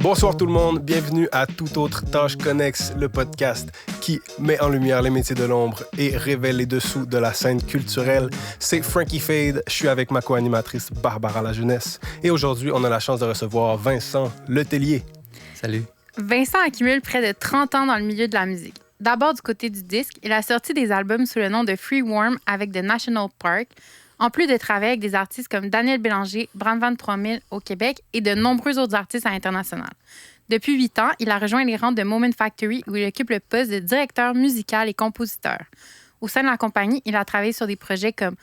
Bonsoir tout le monde, bienvenue à Toute autre tâche connexe, le podcast qui met en lumière les métiers de l'ombre et révèle les dessous de la scène culturelle. C'est Frankie Fade, je suis avec ma co-animatrice Barbara La Jeunesse et aujourd'hui on a la chance de recevoir Vincent Letellier. Salut. Vincent accumule près de 30 ans dans le milieu de la musique. D'abord du côté du disque, il a sorti des albums sous le nom de Free Worm avec The National Park, en plus de travailler avec des artistes comme Daniel Bélanger, Brandvan 3000 au Québec et de nombreux autres artistes à l'international. Depuis 8 ans, il a rejoint les rangs de Moment Factory où il occupe le poste de directeur musical et compositeur. Au sein de la compagnie, il a travaillé sur des projets comme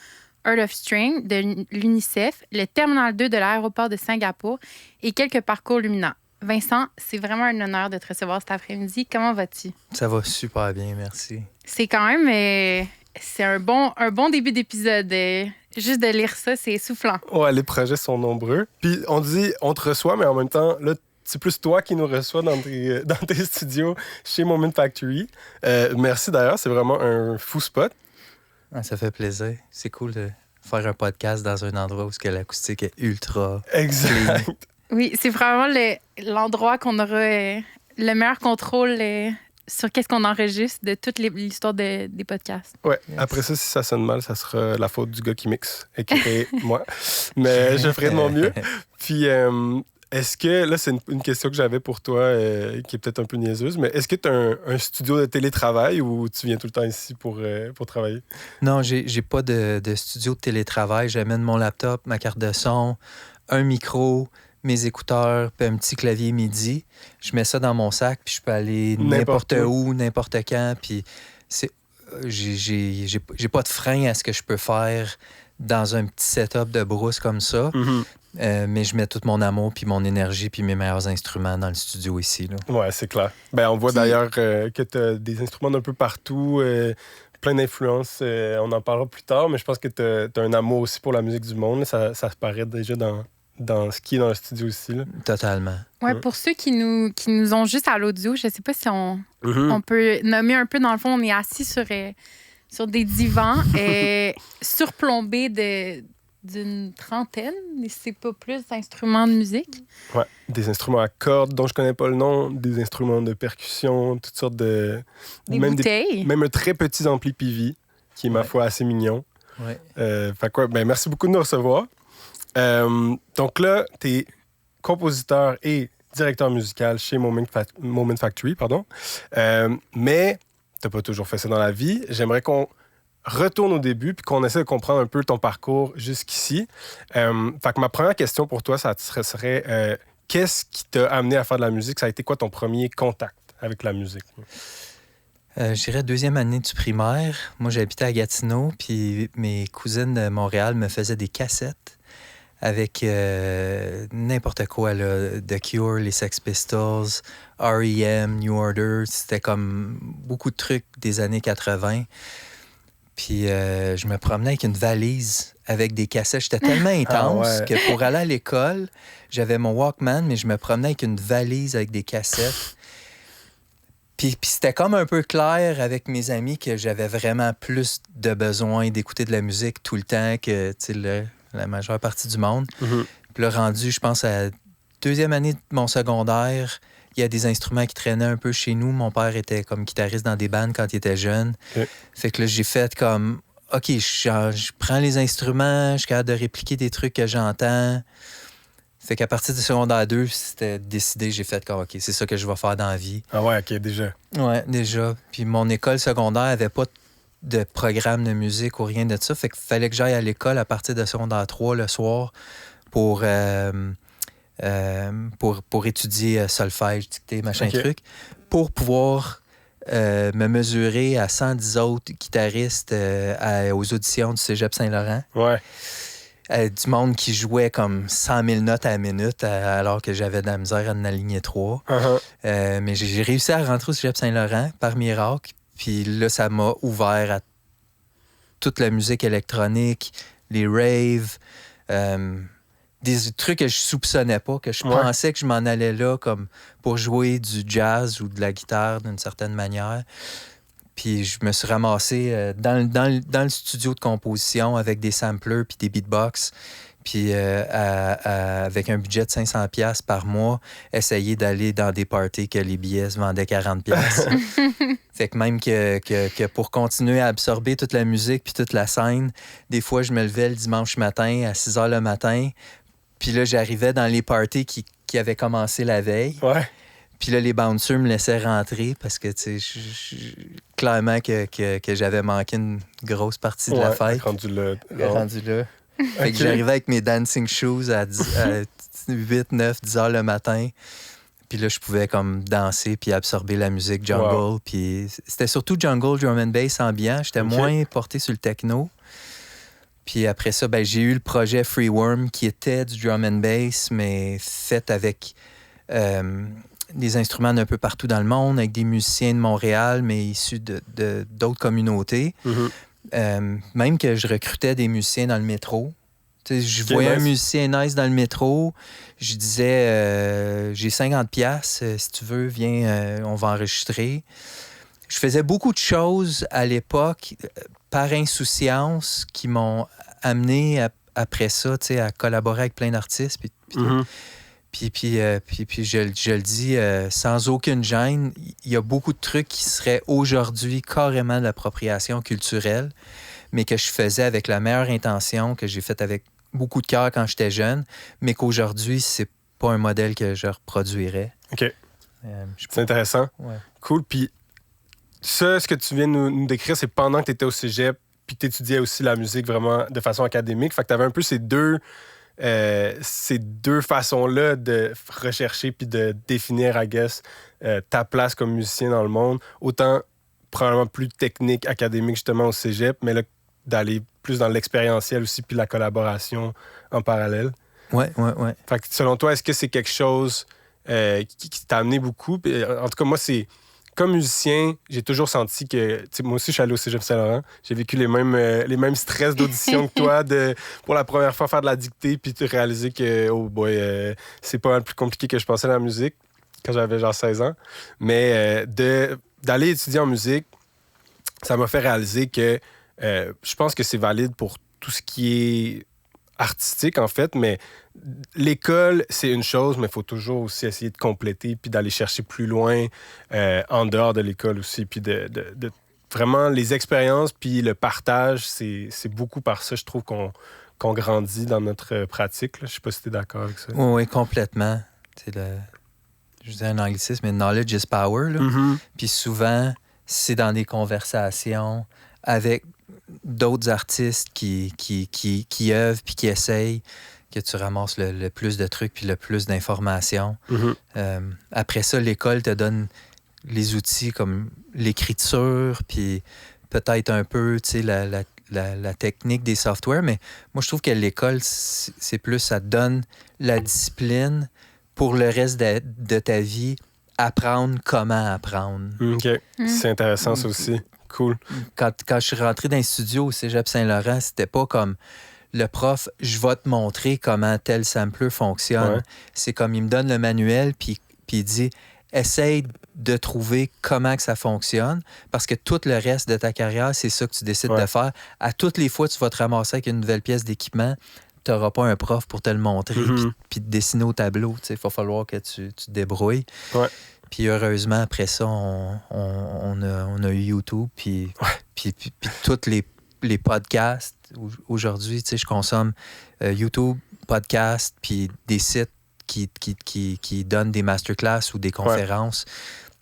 Earth of String de l'UNICEF, le Terminal 2 de l'aéroport de Singapour et quelques parcours luminants. Vincent, c'est vraiment un honneur de te recevoir cet après-midi. Comment vas-tu? Ça va super bien, merci. C'est quand même... c'est un bon début d'épisode. Juste de lire ça, c'est essoufflant. Ouais, les projets sont nombreux. Puis on dit on te reçoit, mais en même temps, là, c'est plus toi qui nous reçois dans tes studios chez Moment Factory. Merci d'ailleurs, c'est vraiment un fou spot. Ah, ça fait plaisir. C'est cool de faire un podcast dans un endroit où l'acoustique est ultra... Exact. clean. Oui, c'est vraiment l'endroit qu'on aura le meilleur contrôle sur qu'est-ce qu'on enregistre de toute l'histoire des podcasts. Ouais. Yes. Après ça, si ça sonne mal, ça sera la faute du gars qui mixe et qui est moi. Mais je ferai de mon mieux. Puis, est-ce que, là, c'est une question que j'avais pour toi qui est peut-être un peu niaiseuse, mais est-ce que tu as un studio de télétravail ou tu viens tout le temps ici pour travailler? Non, j'ai pas de studio de télétravail. J'amène mon laptop, ma carte de son, un micro, mes écouteurs, puis un petit clavier MIDI. Je mets ça dans mon sac, puis je peux aller n'importe où, n'importe quand. Puis j'ai pas de frein à ce que je peux faire dans un petit setup de brousse comme ça. Mm-hmm. Mais je mets tout mon amour, puis mon énergie, puis mes meilleurs instruments dans le studio ici. Là. Ouais, c'est clair. Ben, on voit d'ailleurs que tu as des instruments d'un peu partout, plein d'influences. On en parlera plus tard, mais je pense que tu as un amour aussi pour la musique du monde. Ça se paraît déjà dans ce qui est dans le studio aussi. Là. Totalement. Ouais, pour ceux qui nous ont juste à l'audio, je sais pas si on Mm-hmm. peut nommer un peu. Dans le fond, on est assis sur des divans surplombés d'une trentaine, et c'est pas plus, d'instruments de musique. Ouais, des instruments à cordes dont je connais pas le nom, des instruments de percussion, toutes sortes de... Des bouteilles. Même un très petit ampli Pivi, qui est, ma foi, assez mignon. Ouais. Fait quoi, ben, merci beaucoup de nous recevoir. Donc là, tu es compositeur et directeur musical chez Moment Factory, pardon. Mais tu n'as pas toujours fait ça dans la vie. J'aimerais qu'on retourne au début puis qu'on essaie de comprendre un peu ton parcours jusqu'ici. Fait que ma première question pour toi, ça serait qu'est-ce qui t'a amené à faire de la musique? Ça a été quoi ton premier contact avec la musique? Je dirais deuxième année du primaire. Moi, j'habitais à Gatineau, puis mes cousines de Montréal me faisaient des cassettes avec n'importe quoi, là. The Cure, les Sex Pistols, R.E.M., New Order. C'était comme beaucoup de trucs des années 80. Puis je me promenais avec une valise avec des cassettes. J'étais tellement intense que pour aller à l'école, j'avais mon Walkman, mais je me promenais avec une valise avec des cassettes. Puis c'était comme un peu clair avec mes amis que j'avais vraiment plus de besoin d'écouter de la musique tout le temps que la majeure partie du monde. Mm-hmm. Puis là, rendu, je pense, à deuxième année de mon secondaire, il y a des instruments qui traînaient un peu chez nous. Mon père était comme guitariste dans des bandes quand il était jeune. Okay. Fait que là, j'ai fait comme, OK, je prends les instruments, je suis capable de répliquer des trucs que j'entends. Fait qu'à partir du secondaire 2, c'était décidé, j'ai fait comme, OK, c'est ça que je vais faire dans la vie. Ah ouais, OK, déjà. Ouais, déjà. Puis mon école secondaire avait pas de programme de musique ou rien de ça. Fait qu'il fallait que j'aille à l'école à partir de secondaire 3 le soir pour étudier solfège, dictée, machin truc, pour pouvoir me mesurer à 110 autres guitaristes aux auditions du Cégep Saint-Laurent. Ouais. Du monde qui jouait comme 100 000 notes à la minute alors que j'avais de la misère à en aligner 3. Uh-huh. Mais j'ai réussi à rentrer au Cégep Saint-Laurent par miracle. Puis là, ça m'a ouvert à toute la musique électronique, les raves, des trucs que je soupçonnais pas, que je pensais que je m'en allais là comme pour jouer du jazz ou de la guitare d'une certaine manière. Puis je me suis ramassé dans le studio de composition avec des samplers puis des beatbox. Puis avec un budget de 500$ par mois, essayer d'aller dans des parties que les billets se vendaient 40$. Fait que même que pour continuer à absorber toute la musique puis toute la scène, des fois, je me levais le dimanche matin à 6h le matin. Puis là, j'arrivais dans les parties qui avaient commencé la veille. Ouais. Puis là, les bouncers me laissaient rentrer parce que, tu sais, clairement que j'avais manqué une grosse partie de la fête. Rendu là. Rendu là. Fait que j'arrivais avec mes dancing shoes à 8, 9, 10 heures le matin. Puis là, je pouvais comme danser puis absorber la musique jungle. Wow. Puis c'était surtout jungle, drum and bass ambiant. J'étais moins porté sur le techno. Puis après ça, ben, j'ai eu le projet Free Worm qui était du drum and bass, mais fait avec des instruments d'un peu partout dans le monde, avec des musiciens de Montréal, mais issus d'autres communautés. Mm-hmm. Même que je recrutais des musiciens dans le métro. T'sais, je voyais un musicien nice dans le métro, je disais j'ai 50$, si tu veux, viens, on va enregistrer. Je faisais beaucoup de choses à l'époque par insouciance qui m'ont amené après ça à collaborer avec plein d'artistes. Puis je le dis sans aucune gêne, il y a beaucoup de trucs qui seraient aujourd'hui carrément de l'appropriation culturelle, mais que je faisais avec la meilleure intention, que j'ai fait avec beaucoup de cœur quand j'étais jeune, mais qu'aujourd'hui, c'est pas un modèle que je reproduirais. OK. C'est intéressant. Ouais. Cool. Puis ça, ce que tu viens de nous décrire, c'est pendant que tu étais au cégep, puis que tu étudiais aussi la musique vraiment de façon académique. Fait que tu avais un peu ces deux façons-là de rechercher puis de définir, I guess, ta place comme musicien dans le monde. Autant probablement plus technique, académique, justement, au cégep, mais là, d'aller plus dans l'expérientiel aussi puis la collaboration en parallèle. Ouais. Fait que selon toi, est-ce que c'est quelque chose qui t'a amené beaucoup? En tout cas, moi, c'est... Comme musicien, j'ai toujours senti que... Moi aussi, je suis allé au Cégep Saint-Laurent. J'ai vécu les mêmes stress d'audition que toi, pour la première fois faire de la dictée, puis de réaliser que, oh boy, c'est pas mal plus compliqué que je pensais la musique, quand j'avais genre 16 ans. Mais d'aller étudier en musique, ça m'a fait réaliser que je pense que c'est valide pour tout ce qui est artistique, en fait, mais l'école, c'est une chose, mais il faut toujours aussi essayer de compléter puis d'aller chercher plus loin en dehors de l'école aussi, puis de vraiment les expériences puis le partage, c'est beaucoup par ça, je trouve, qu'on grandit dans notre pratique. Là. Je sais pas si tu es d'accord avec ça. Oui, complètement. Je disais un anglicisme, mais knowledge is power. Là. Mm-hmm. Puis souvent, c'est dans des conversations avec d'autres artistes qui œuvrent puis qui essayent que tu ramasses le plus de trucs puis le plus d'informations. Mm-hmm. Après ça, l'école te donne les outils comme l'écriture puis peut-être un peu, tu sais, la technique des softwares, mais moi, je trouve que l'école, c'est plus, ça te donne la discipline pour le reste de ta vie, apprendre comment apprendre. OK. C'est intéressant, ça aussi. Cool. Quand je suis rentré dans le studio au Cégep Saint-Laurent, c'était pas comme le prof, je vais te montrer comment tel sampler fonctionne. Ouais. C'est comme il me donne le manuel, puis il dit essaye de trouver comment que ça fonctionne, parce que tout le reste de ta carrière, c'est ça que tu décides de faire. À toutes les fois, tu vas te ramasser avec une nouvelle pièce d'équipement, tu n'auras pas un prof pour te le montrer, puis te dessiner au tableau. Il va falloir que tu te débrouilles. Ouais. Puis heureusement, après ça, on a eu YouTube, puis tous les podcasts. Aujourd'hui, je consomme YouTube, podcasts, puis des sites qui donnent des masterclass ou des conférences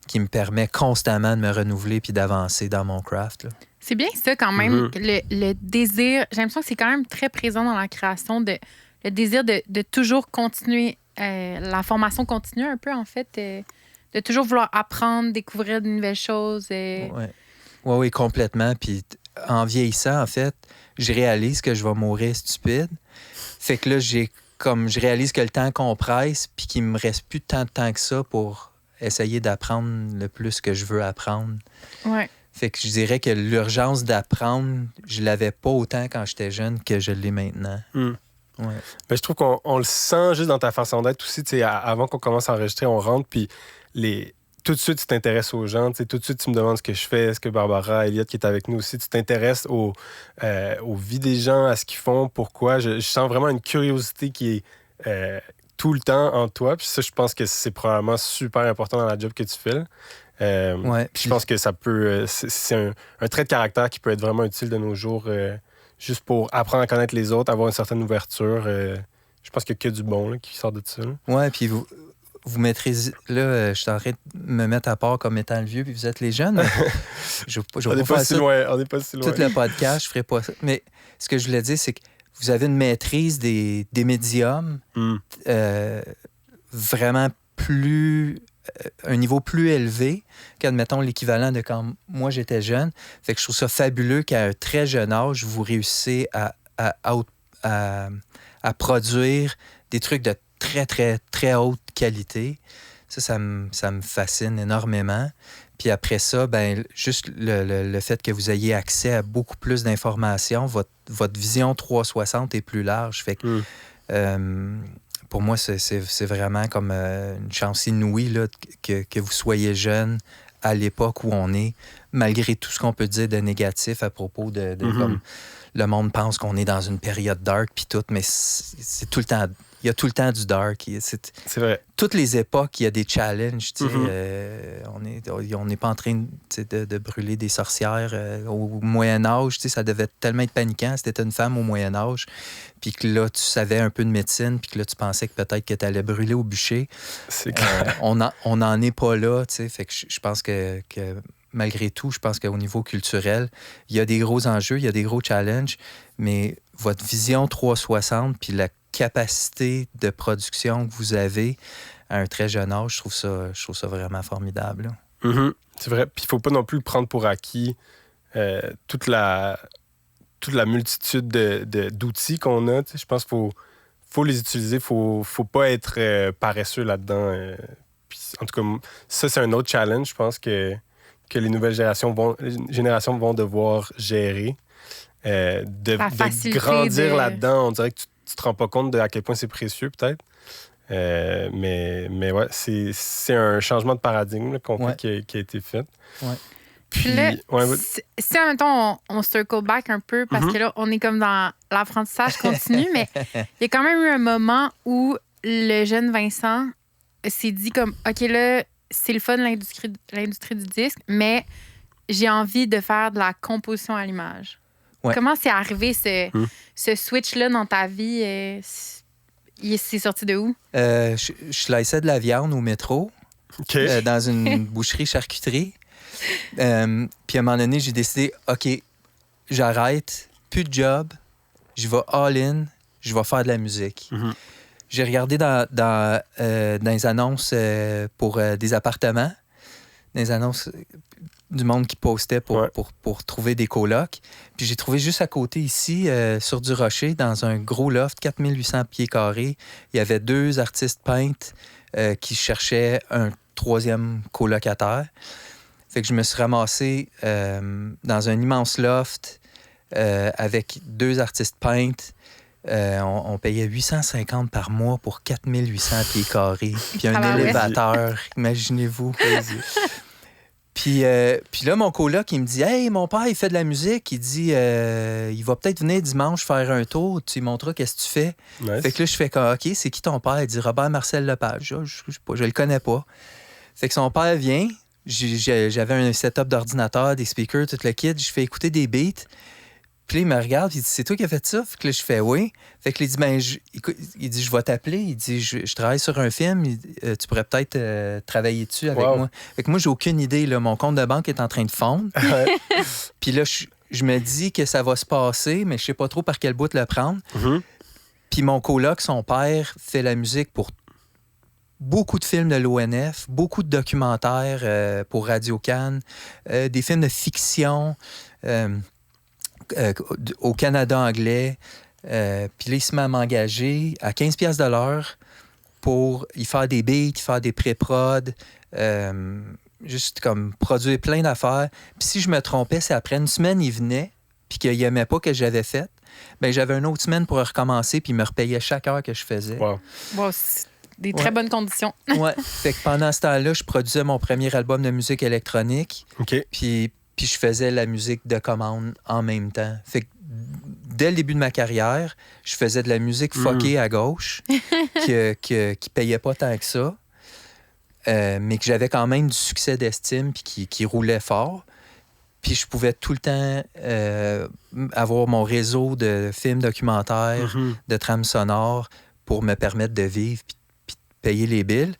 qui me permettent constamment de me renouveler puis d'avancer dans mon craft. Là. C'est bien ça quand même, le désir. J'ai l'impression que c'est quand même très présent dans la création, le désir de toujours continuer, la formation continue un peu en fait, de toujours vouloir apprendre, découvrir de nouvelles choses. Oui, complètement. Puis en vieillissant, en fait, je réalise que je vais mourir stupide. Fait que là, je réalise que le temps compresse puis qu'il me reste plus tant de temps que ça pour essayer d'apprendre le plus que je veux apprendre. Ouais. Fait que je dirais que l'urgence d'apprendre, je l'avais pas autant quand j'étais jeune que je l'ai maintenant. Ouais. Ben, je trouve qu'on le sent juste dans ta façon d'être aussi. Avant qu'on commence à enregistrer, on rentre, puis tout de suite, tu t'intéresses aux gens. Tout de suite, tu me demandes ce que je fais. Est-ce que Barbara, Elliot, qui est avec nous aussi, tu t'intéresses aux vies des gens, à ce qu'ils font, pourquoi. Je sens vraiment une curiosité qui est tout le temps en toi. Puis ça, je pense que c'est probablement super important dans la job que tu fais. Puis je pense que ça peut... c'est un trait de caractère qui peut être vraiment utile de nos jours, juste pour apprendre à connaître les autres, avoir une certaine ouverture. Je pense qu'il n'y a que du bon là, qui sort de ça. Oui, puis vous maîtrisez... Là, je suis en train de me mettre à part comme étant le vieux, puis vous êtes les jeunes. Mais On n'est pas si loin. On n'est pas si loin. Tout le podcast, je ne ferai pas ça. Mais ce que je voulais dire, c'est que vous avez une maîtrise des médiums vraiment plus... un niveau plus élevé qu'admettons l'équivalent de quand moi j'étais jeune. Fait que je trouve ça fabuleux qu'à un très jeune âge, vous réussissez à produire des trucs de très, très, très haute qualité. Ça me fascine énormément. Puis après ça, ben juste le fait que vous ayez accès à beaucoup plus d'informations, votre vision 360 est plus large. Fait que pour moi, c'est vraiment comme une chance inouïe là, que vous soyez jeune à l'époque où on est, malgré tout ce qu'on peut dire de négatif à propos de comme le monde pense qu'on est dans une période dark puis tout, mais c'est tout le temps... Il y a tout le temps du dark. C'est vrai. Toutes les époques, il y a des challenges. On n'est pas en train de brûler des sorcières. Au Moyen-Âge, ça devait tellement être paniquant. C'était une femme au Moyen-Âge. Puis que là, tu savais un peu de médecine. Puis que là, tu pensais que peut-être que tu allais brûler au bûcher. C'est clair. On n'en est pas là. Fait que je pense que malgré tout, je pense qu'au niveau culturel, il y a des gros enjeux, il y a des gros challenges. Mais votre vision 360 puis la capacité de production que vous avez à un très jeune âge, je trouve ça vraiment formidable. C'est vrai. Puis il ne faut pas non plus prendre pour acquis toute la multitude d'outils qu'on a. Je pense qu'il faut les utiliser. Il ne faut pas être paresseux là-dedans. Puis, en tout cas, ça, c'est un autre challenge, je pense, que les nouvelles générations vont devoir gérer. De grandir là-dedans. On dirait que tu ne te rends pas compte à quel point c'est précieux, peut-être. Mais ouais, c'est un changement de paradigme là, qui a été fait. Ouais. Puis là, si en même temps on circle back un peu, parce que là, on est comme dans l'apprentissage continu, mais il y a quand même eu un moment où le jeune Vincent s'est dit comme, OK, là, c'est le fun l'industrie du disque, mais j'ai envie de faire de la composition à l'image. Ouais. Comment c'est arrivé ce switch-là dans ta vie? C'est sorti de où? Je laissais de la viande au métro, dans une boucherie-charcuterie. Puis à un moment donné, j'ai décidé, OK, j'arrête, plus de job, je vais all-in, je vais faire de la musique. J'ai regardé dans les annonces pour des appartements, dans les annonces du monde qui postait pour trouver des colocs. Puis j'ai trouvé juste à côté ici, sur du Rocher, dans un gros loft, 4800 pieds carrés, il y avait 2 artistes peintres qui cherchaient un 3e colocataire. Fait que je me suis ramassé dans un immense loft avec 2 artistes peintres. On payait 850 par mois pour 4800 pieds carrés. Puis un élévateur, imaginez-vous. Puis là, mon coloc, il me dit « Hey, mon père, il fait de la musique. » Il dit il va peut-être venir dimanche faire un tour. Tu lui montreras qu'est-ce que tu fais. Nice. Fait que là, je fais comme « OK, c'est qui ton père? » Il dit « Robert-Marcel Lepage. » Je le connais pas. Fait que son père vient. J'avais un setup d'ordinateur, des speakers, tout le kit. Je fais écouter des beats. Puis là, il me regarde, il dit « C'est toi qui as fait ça? » Fait que là, je fais « Oui. » Fait que là, il dit « Je vais t'appeler. » Il dit « Je travaille sur un film. Tu pourrais peut-être travailler dessus avec moi. » Fait que moi, j'ai aucune idée. Là. Mon compte de banque est en train de fondre. Puis là, je me dis que ça va se passer, mais je sais pas trop par quel bout le prendre. Puis mon coloc, son père, fait la musique pour beaucoup de films de l'ONF, beaucoup de documentaires pour Radio-Can, des films de fiction... au Canada anglais. Puis là, il se met à m'engager à 15$ de l'heure pour y faire des beats, y faire des pré-prod, juste comme produire plein d'affaires. Puis si je me trompais, c'est après une semaine, il venait, puis qu'il n'aimait pas que j'avais fait, bien, j'avais une autre semaine pour recommencer, puis il me repayait chaque heure que je faisais. Wow. des très bonnes conditions. Ouais. Fait que pendant ce temps-là, je produisais mon premier album de musique électronique. OK. Puis je faisais la musique de commande en même temps. Fait que dès le début de ma carrière, je faisais de la musique fuckée à gauche, qui payait pas tant que ça, mais que j'avais quand même du succès d'estime puis qui roulait fort. Puis je pouvais tout le temps avoir mon réseau de films documentaires, de trames sonores pour me permettre de vivre puis de payer les billes.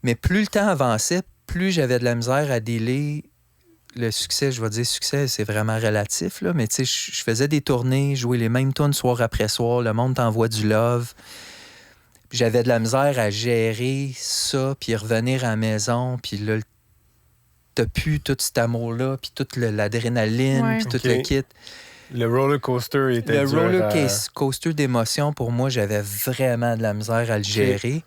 Mais plus le temps avançait, plus j'avais de la misère à dealer le succès. Je vais dire succès, c'est vraiment relatif, là, mais tu sais, je faisais des tournées, jouer les mêmes tunes soir après soir, le monde t'envoie du love. Puis j'avais de la misère à gérer ça, puis revenir à la maison, puis là, t'as plus tout cet amour-là, puis toute l'adrénaline, puis tout le kit. Le roller coaster était Le dur roller coaster d'émotions, pour moi, j'avais vraiment de la misère à le gérer.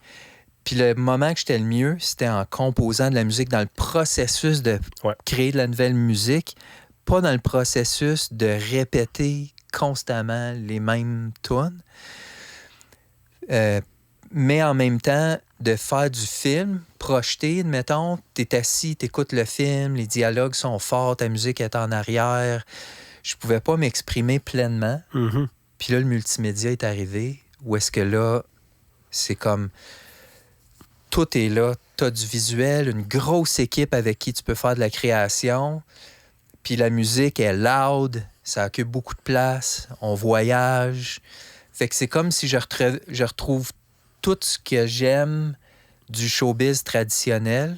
Puis le moment que j'étais le mieux, c'était en composant de la musique dans le processus de créer de la nouvelle musique, pas dans le processus de répéter constamment les mêmes tunes. Mais en même temps, de faire du film, projeter, admettons, t'es assis, t'écoutes le film, les dialogues sont forts, ta musique est en arrière. Je pouvais pas m'exprimer pleinement. Puis là, le multimédia est arrivé, où est-ce que là, c'est comme... Tout est là. T'as du visuel, une grosse équipe avec qui tu peux faire de la création. Puis la musique est loud, ça occupe beaucoup de place, on voyage. Fait que c'est comme si je retrouve tout ce que j'aime du showbiz traditionnel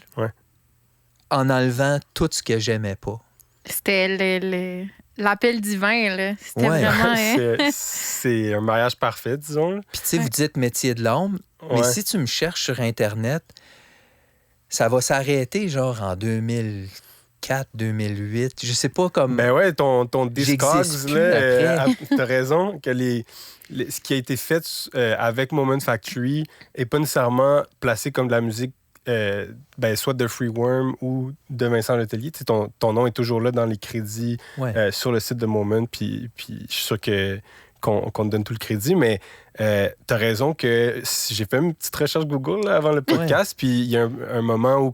en enlevant tout ce que j'aimais pas. C'était l'appel divin, là. C'était vraiment... c'est un mariage parfait, disons. Puis tu sais, vous dites métier de l'ombre, mais si tu me cherches sur Internet, ça va s'arrêter genre en 2004, 2008. Je sais pas comme... Ben ouais, ton Discogs, là, t'as raison, que ce qui a été fait avec Moment Factory est pas nécessairement placé comme de la musique soit de Freeworm ou de Vincent Letellier. Ton nom est toujours là dans les crédits sur le site de Moment, puis je suis sûr qu'on te donne tout le crédit, mais t'as raison que j'ai fait une petite recherche Google là, avant le podcast, puis il y a un moment où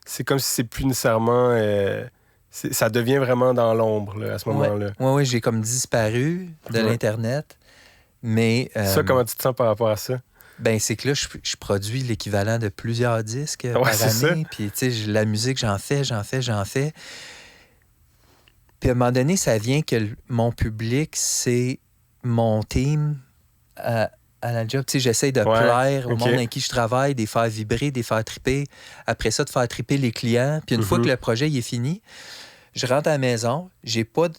c'est comme si c'est plus nécessairement... ça devient vraiment dans l'ombre là, à ce moment-là. Oui, j'ai comme disparu de l'Internet, mais... Ça, comment tu te sens par rapport à ça? Ben c'est que là, je produis l'équivalent de plusieurs disques par année. Puis, tu sais, la musique, j'en fais. Puis, à un moment donné, ça vient que mon public, c'est mon team à la job. Tu sais, j'essaie de plaire au monde avec qui je travaille, de les faire vibrer, de les faire triper. Après ça, de faire triper les clients. Puis, une fois que le projet il est fini, je rentre à la maison. J'ai pas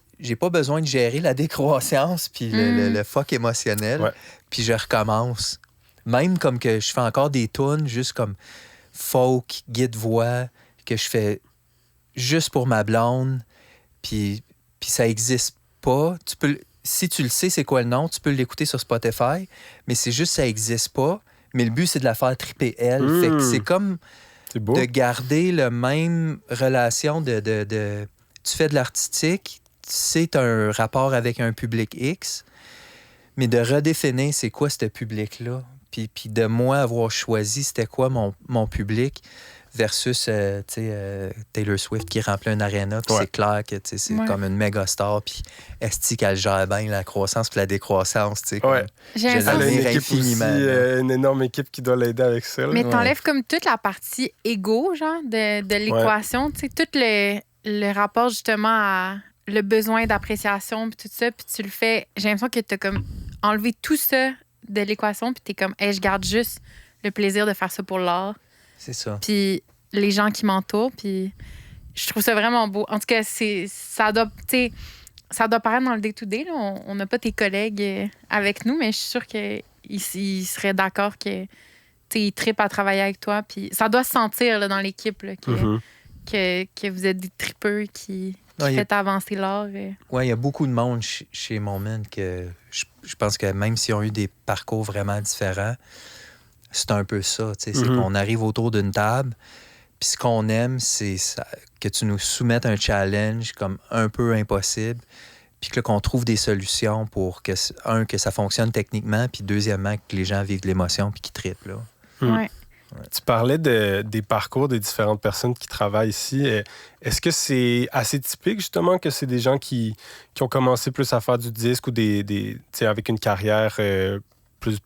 besoin de gérer la décroissance puis le fuck émotionnel. Puis, je recommence. Même comme que je fais encore des tunes juste comme folk, guide-voix, que je fais juste pour ma blonde, puis ça existe pas. Si tu le sais c'est quoi le nom, tu peux l'écouter sur Spotify, mais c'est juste ça existe pas. Mais le but, c'est de la faire triper elle. Fait que c'est comme de garder la même relation de tu fais de l'artistique, c'est un rapport avec un public X, mais de redéfinir c'est quoi ce public-là. Puis de moi avoir choisi c'était quoi mon public versus Taylor Swift qui remplit un aréna, puis c'est clair que c'est comme une méga star, puis est-ce qu'elle gère bien la croissance puis la décroissance, tu sais. J'ai elle a une équipe infiniment, aussi, une énorme équipe qui doit l'aider avec ça. Là. Mais t'enlèves comme toute la partie égo, genre, de l'équation, tu sais, tout le rapport justement à le besoin d'appréciation, puis tout ça, puis tu le fais, j'ai l'impression que t'as comme enlevé tout ça de l'équation, puis t'es comme, je garde juste le plaisir de faire ça pour l'art. C'est ça. Puis les gens qui m'entourent, puis je trouve ça vraiment beau. En tout cas, ça doit paraître dans le day-to-day. Là. On n'a pas tes collègues avec nous, mais je suis sûre qu'ils seraient d'accord qu'ils trippent à travailler avec toi. Puis ça doit se sentir là, dans l'équipe là, que vous êtes des tripeux qui faites avancer l'art. Oui, il y a beaucoup de monde chez Moment que je pense que même s'ils ont eu des parcours vraiment différents, c'est un peu ça. C'est qu'on arrive autour d'une table, puis ce qu'on aime, c'est que tu nous soumettes un challenge comme un peu impossible, puis qu'on trouve des solutions pour que ça fonctionne techniquement, puis deuxièmement, que les gens vivent de l'émotion puis qu'ils trippent. Là. Ouais. Tu parlais des parcours des différentes personnes qui travaillent ici. Est-ce que c'est assez typique, justement, que c'est des gens qui ont commencé plus à faire du disque ou tu sais, avec une carrière plus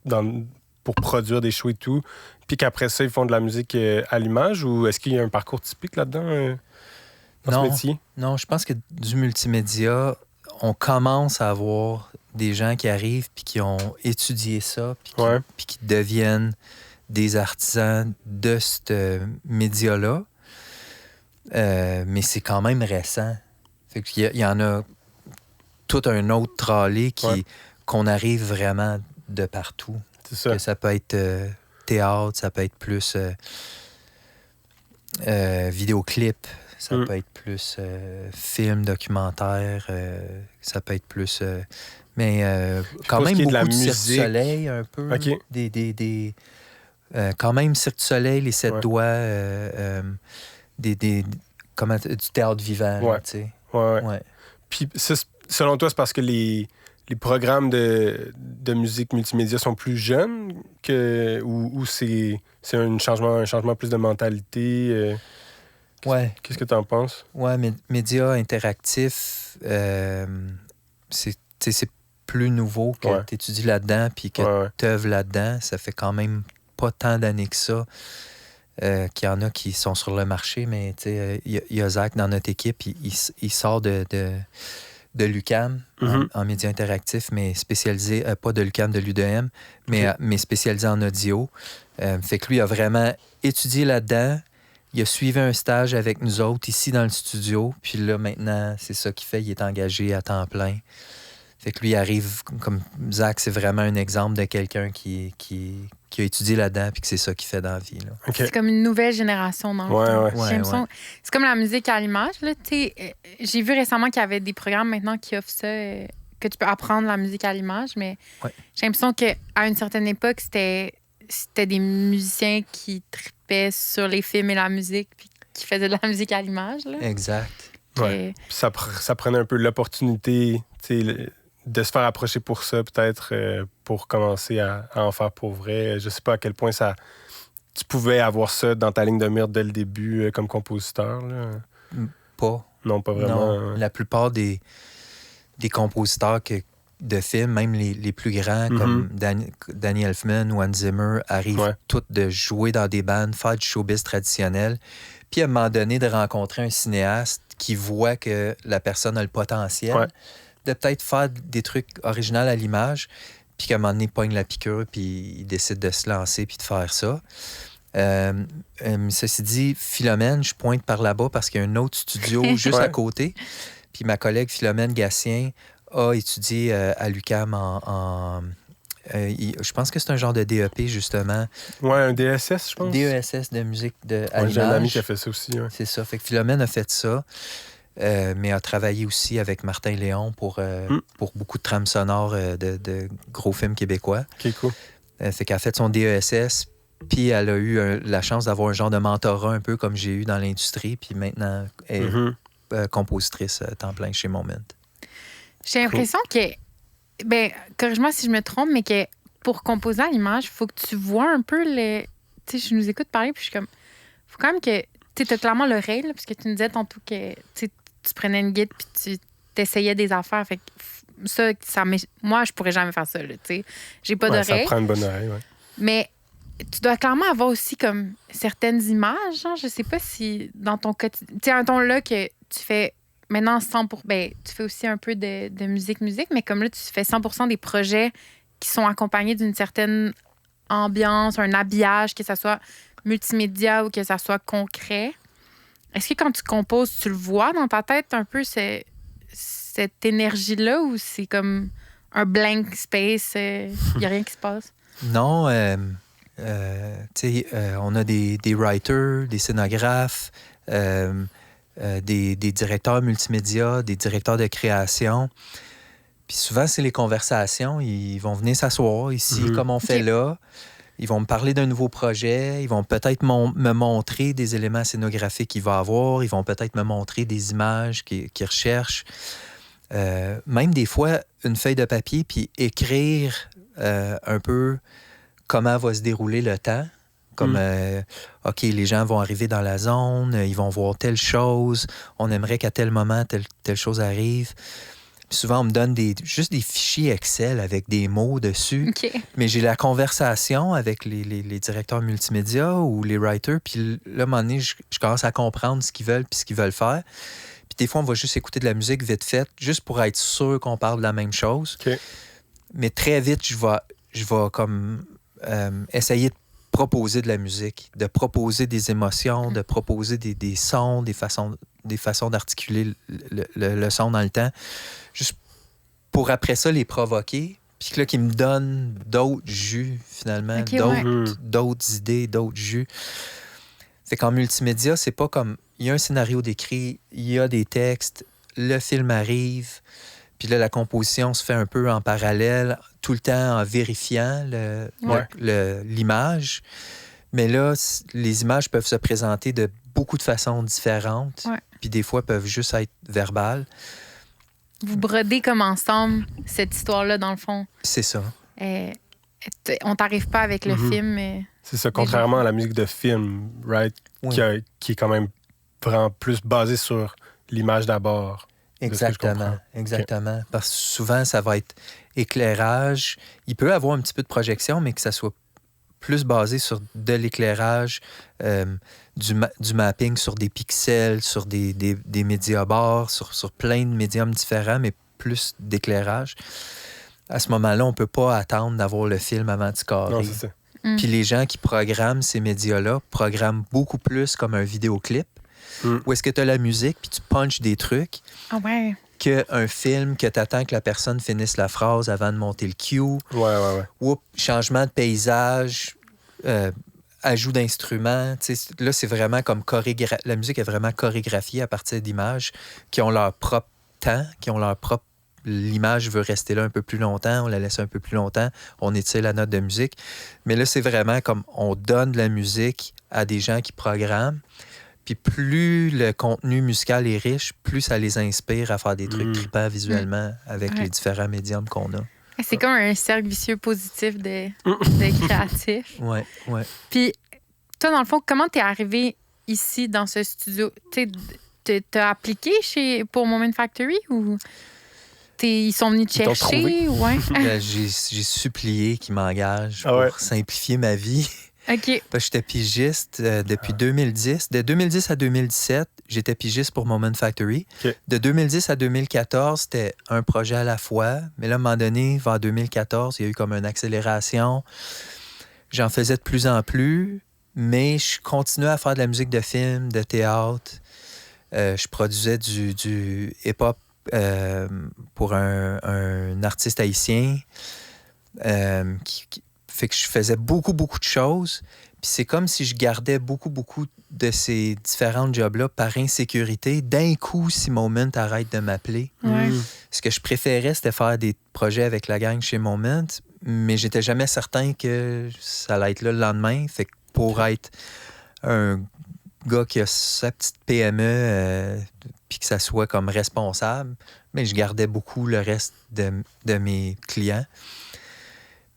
pour produire des shows et tout, puis qu'après ça, ils font de la musique à l'image, ou est-ce qu'il y a un parcours typique là-dedans, dans ce métier? Non, je pense que du multimédia, on commence à avoir des gens qui arrivent puis qui ont étudié ça, puis qui deviennent des artisans de ce média-là. Mais c'est quand même récent. Fait qu'il y en a tout un autre tralé qu'on arrive vraiment de partout. C'est ça. Que ça peut être théâtre, ça peut être plus vidéoclip, ça peut être plus film, documentaire, ça peut être plus... mais quand même beaucoup de Cirque du Soleil, un peu. OK. Quand même Cirque du Soleil, les 7 doigts, du théâtre vivant, tu sais. Ouais. Puis selon toi, c'est parce que les programmes de musique multimédia sont plus jeunes ou c'est un changement plus de mentalité? Qu'est-ce que tu en penses? Ouais, mais médias interactifs, c'est plus nouveau que tu étudies là-dedans puis que tu œuvres là-dedans. Ça fait quand même pas tant d'années que ça qu'il y en a qui sont sur le marché, mais il y a Zach dans notre équipe, il sort de l'UQAM en médias interactifs, mais spécialisé, pas de l'UQAM, de l'UDM, mais spécialisé en audio. Fait que lui a vraiment étudié là-dedans. Il a suivi un stage avec nous autres ici dans le studio, puis là, maintenant, c'est ça qu'il fait. Il est engagé à temps plein. Fait que lui, il arrive, comme Zach, c'est vraiment un exemple de quelqu'un qui a étudié là-dedans puis que c'est ça qu'il fait dans la vie. Là. Okay. C'est comme une nouvelle génération dans le fond. C'est comme la musique à l'image. Là, j'ai vu récemment qu'il y avait des programmes maintenant qui offrent ça, que tu peux apprendre la musique à l'image, mais j'ai l'impression qu'à une certaine époque, c'était des musiciens qui tripaient sur les films et la musique puis qui faisaient de la musique à l'image. Là. Exact. Ouais. Ça prenait un peu l'opportunité, de se faire approcher pour ça, peut-être, pour commencer à en faire pour vrai. Je sais pas à quel point tu pouvais avoir ça dans ta ligne de mire dès le début comme compositeur. Là. Pas. Non, pas vraiment. Non. La plupart des compositeurs de films, même les plus grands, comme Danny Elfman ou Hans Zimmer, arrivent tous de jouer dans des bandes, faire du showbiz traditionnel, puis à un moment donné, de rencontrer un cinéaste qui voit que la personne a le potentiel de peut-être faire des trucs originaux à l'image, puis qu'à un moment donné, il pogne la piqûre, puis il décide de se lancer, puis de faire ça. Ceci dit, Philomène, je pointe par là-bas parce qu'il y a un autre studio juste à côté. Puis ma collègue Philomène Gatien a étudié à l'UQAM je pense que c'est un genre de DEP, justement. Ouais, un DSS, je pense. DESS de musique à l'image. J'ai un ami qui a fait ça aussi. C'est ça. Fait que Philomène a fait ça. Mais a travaillé aussi avec Martin Léon pour beaucoup de trames sonores de gros films québécois. OK, cool. Fait qu'elle a fait son DESS, puis elle a eu la chance d'avoir un genre de mentorat un peu comme j'ai eu dans l'industrie, puis maintenant elle est compositrice à temps plein chez Moment. J'ai l'impression que, corrige-moi si je me trompe, mais que pour composer à l'image, il faut que tu vois un peu les... Tu sais, je nous écoute parler, puis je suis comme... faut quand même que... Tu sais, as clairement l'oreille, là, parce que tu nous disais tantôt que tu prenais une guide puis tu t'essayais des affaires. Fait que ça moi, je pourrais jamais faire ça. Là, j'ai pas d'oreille. Ça prend une bonne oreille, Mais tu dois clairement avoir aussi comme certaines images. Genre, je sais pas si dans ton quotidien... Tu sais, un ton là que tu fais maintenant 100%... tu fais aussi un peu de musique, mais comme là, tu fais 100% des projets qui sont accompagnés d'une certaine ambiance, un habillage, que ça soit multimédia ou que ça soit concret. Est-ce que quand tu composes, tu le vois dans ta tête un peu cette énergie-là ou c'est comme un blank space, il n'y a rien qui se passe? Non, on a des writers, des scénographes, des directeurs multimédia, des directeurs de création. Puis souvent, c'est les conversations. Ils vont venir s'asseoir ici, comme on fait là. Ils vont me parler d'un nouveau projet. Ils vont peut-être me montrer des éléments scénographiques qu'il va avoir. Ils vont peut-être me montrer des images qu'ils recherchent. Même des fois, une feuille de papier, puis écrire un peu comment va se dérouler le temps. comme OK, les gens vont arriver dans la zone, ils vont voir telle chose, on aimerait qu'à tel moment, telle chose arrive. Puis souvent, on me donne juste des fichiers Excel avec des mots dessus. OK. Mais j'ai la conversation avec les directeurs multimédia ou les writers, puis là, à un moment donné, je commence à comprendre ce qu'ils veulent puis ce qu'ils veulent faire. Puis des fois, on va juste écouter de la musique vite faite, juste pour être sûr qu'on parle de la même chose. OK. Mais très vite, je vais comme essayer de proposer de la musique, de proposer des émotions, de proposer des sons, des façons d'articuler le son dans le temps, juste pour après ça les provoquer, puis là, qu'ils me donnent d'autres jus, finalement, OK, d'autres idées, d'autres jus. Fait qu'en multimédia, c'est pas comme... Il y a un scénario d'écrit, il y a des textes, le film arrive, puis là, la composition se fait un peu en parallèle, tout le temps en vérifiant l'image. Mais là, les images peuvent se présenter de beaucoup de façons différentes, puis des fois peuvent juste être verbales. Vous brodez comme ensemble cette histoire-là, dans le fond. C'est ça. On t'arrive pas avec le film. C'est ça, contrairement à la musique de film, right? Oui. Qui est quand même vraiment plus basée sur l'image d'abord. Exactement. Parce que souvent, ça va être éclairage. Il peut y avoir un petit peu de projection, mais que ça soit plus basé sur de l'éclairage, du mapping sur des pixels, sur des médiabars, sur plein de médiums différents, mais plus d'éclairage. À ce moment-là, on ne peut pas attendre d'avoir le film avant du carré. Non, c'est ça. Puis les gens qui programment ces médias-là programment beaucoup plus comme un vidéoclip, où est-ce que tu as la musique, puis tu punches des trucs, qu'un film que tu attends que la personne finisse la phrase avant de monter le cue. Ouais. Oups, changement de paysage, ajout d'instruments. Là, c'est vraiment comme la musique est vraiment chorégraphiée à partir d'images qui ont leur propre temps, qui ont leur propre... L'image veut rester là un peu plus longtemps, on la laisse un peu plus longtemps, on étire la note de musique. Mais là, c'est vraiment comme on donne de la musique à des gens qui programment. Puis plus le contenu musical est riche, plus ça les inspire à faire des trucs trippants visuellement avec les différents médiums qu'on a. C'est comme un cercle vicieux positif de créatifs. Ouais. Puis toi, dans le fond, comment t'es arrivé ici, dans ce studio? T'as appliqué pour Moment Factory ou... Ils sont venus te chercher? Ouais. J'ai supplié qu'ils m'engagent pour simplifier ma vie. OK. Parce que j'étais pigiste depuis 2010. De 2010 à 2017, j'étais pigiste pour Moment Factory. Okay. De 2010 à 2014, c'était un projet à la fois. Mais là, à un moment donné, vers 2014, il y a eu comme une accélération. J'en faisais de plus en plus, mais je continuais à faire de la musique de film, de théâtre. Je produisais du hip-hop pour un artiste haïtien qui fait que je faisais beaucoup de choses. Puis c'est comme si je gardais beaucoup de ces différents jobs-là par insécurité. D'un coup, si Moment arrête de m'appeler, ce que je préférais, c'était faire des projets avec la gang chez Moment, mais j'étais jamais certain que ça allait être là le lendemain. Fait que pour être un gars qui a sa petite PME puis que ça soit comme responsable, mais je gardais beaucoup le reste de mes clients.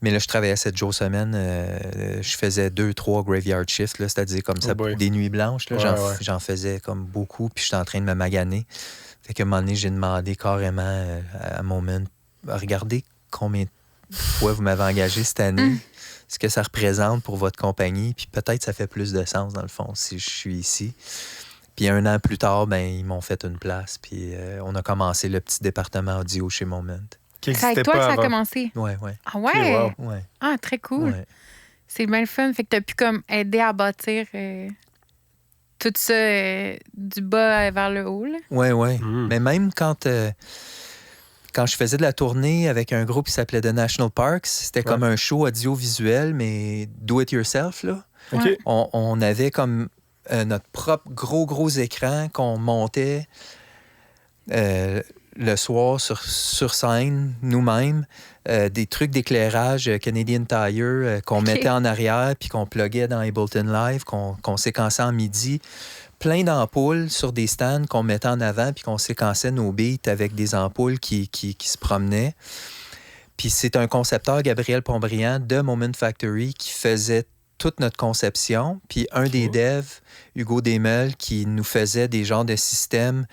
Mais là, je travaillais 7 jours semaine. Je faisais 2-3 graveyard shifts, là, c'est-à-dire comme ça, des nuits blanches. Là, j'en faisais comme beaucoup, puis j'étais en train de me maganer. Fait qu'à un moment donné, j'ai demandé carrément à Moment, regardez combien de fois vous m'avez engagé cette année, ce que ça représente pour votre compagnie, puis peut-être ça fait plus de sens, dans le fond, si je suis ici. Puis 1 an plus tard, ils m'ont fait une place, puis on a commencé le petit département audio chez Moment. C'est avec toi que ça a commencé? Oui. Ah ouais? Okay, wow. Ah, très cool. Ouais. C'est bien le fun. Fait que tu as pu comme aider à bâtir tout ça du bas vers le haut. Oui. Mais même quand je faisais de la tournée avec un groupe qui s'appelait The National Parks, c'était comme un show audiovisuel, mais do-it-yourself. Là. Okay. On avait comme notre propre gros écran qu'on montait le soir sur scène, nous-mêmes, des trucs d'éclairage Canadian Tire qu'on mettait en arrière puis qu'on pluguait dans Ableton Live, qu'on séquençait en MIDI. Plein d'ampoules sur des stands qu'on mettait en avant puis qu'on séquençait nos beats avec des ampoules qui se promenaient. Puis c'est un concepteur, Gabriel Pontbriand, de Moment Factory, qui faisait toute notre conception. Puis un des devs, Hugo Desmeules, qui nous faisait des genres de systèmes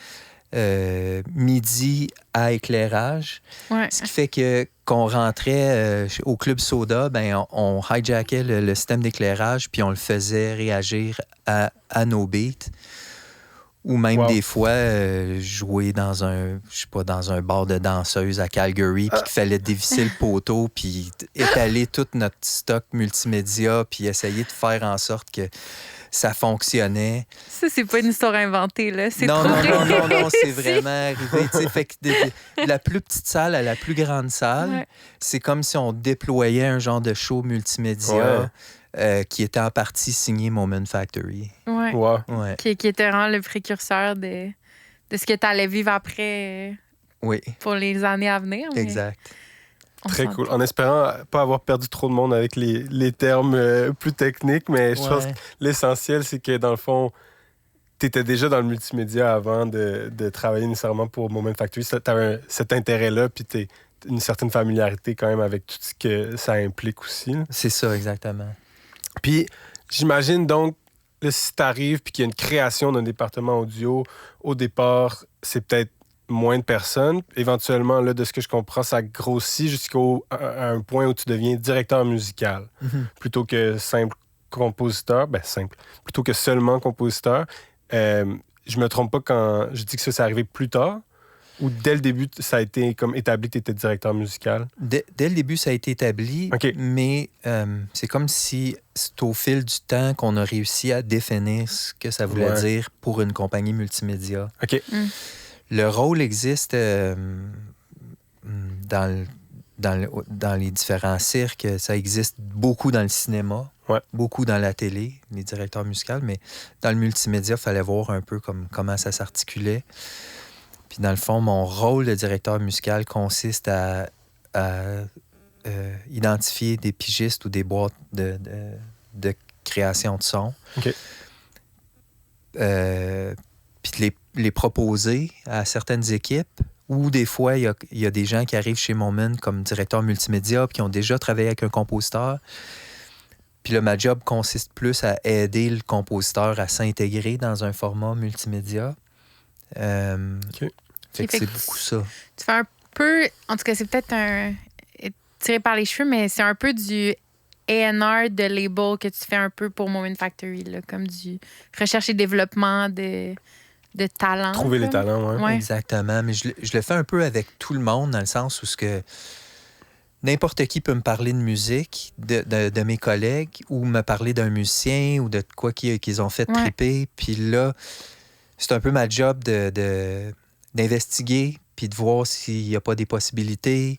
MIDI à éclairage. Ouais. Ce qui fait que qu'on rentrait au Club Soda, ben on hijackait le système d'éclairage puis on le faisait réagir à nos beats. Ou même des fois jouer dans dans un bar de danseuses à Calgary puis qu'il fallait dévisser le poteau puis étaler tout notre stock multimédia puis essayer de faire en sorte que ça fonctionnait. Ça, c'est pas une histoire inventée, là. C'est Non, trop non, c'est vraiment arrivé. Tu sais, fait que de la plus petite salle à la plus grande salle, c'est comme si on déployait un genre de show multimédia qui était en partie signé Moment Factory. Ouais. Wow. Ouais. Qui était vraiment le précurseur de ce que tu allais vivre après Oui, pour les années à venir. mais exact. Très s'entend. cool. En espérant pas avoir perdu trop de monde avec les termes plus techniques, mais je pense que l'essentiel, c'est que dans le fond, tu étais déjà dans le multimédia avant de travailler nécessairement pour Moment Factory. Tu avais cet intérêt-là, puis tu une certaine familiarité quand même avec tout ce que ça implique aussi. Là. C'est ça, exactement. Puis j'imagine donc, là, si tu arrives puis qu'il y a une création d'un département audio, au départ, c'est peut-être moins de personnes. Éventuellement, là, de ce que je comprends, ça grossit jusqu'à un point où tu deviens directeur musical. Plutôt que simple compositeur. Ben, simple. Plutôt que seulement compositeur. Je me trompe pas quand je dis que ça, c'est arrivé plus tard? Ou dès le début, ça a été comme établi que tu étais directeur musical? Dès le début, ça a été établi, mais c'est comme si c'est au fil du temps qu'on a réussi à définir ce que ça voulait dire pour une compagnie multimédia. OK. Le rôle existe dans les différents cirques. Ça existe beaucoup dans le cinéma, beaucoup dans la télé, les directeurs musicaux, mais dans le multimédia, il fallait voir un peu comment ça s'articulait. Puis dans le fond, mon rôle de directeur musical consiste à identifier des pigistes ou des boîtes de création de son. OK. Puis de les proposer à certaines équipes. Ou des fois, il y a des gens qui arrivent chez Moment comme directeur multimédia puis qui ont déjà travaillé avec un compositeur. Puis là, ma job consiste plus à aider le compositeur à s'intégrer dans un format multimédia. Fait que c'est beaucoup ça. Tu fais un peu... En tout cas, c'est peut-être tiré par les cheveux, mais c'est un peu du A&R de label que tu fais un peu pour Moment Factory, là, comme du recherche et développement de talents. Trouver les talents, Ouais. Exactement. Mais je le fais un peu avec tout le monde, dans le sens où n'importe qui peut me parler de musique, de mes collègues, ou me parler d'un musicien ou de quoi qu'ils ont fait triper. Puis là, c'est un peu ma job d'investiguer puis de voir s'il n'y a pas des possibilités.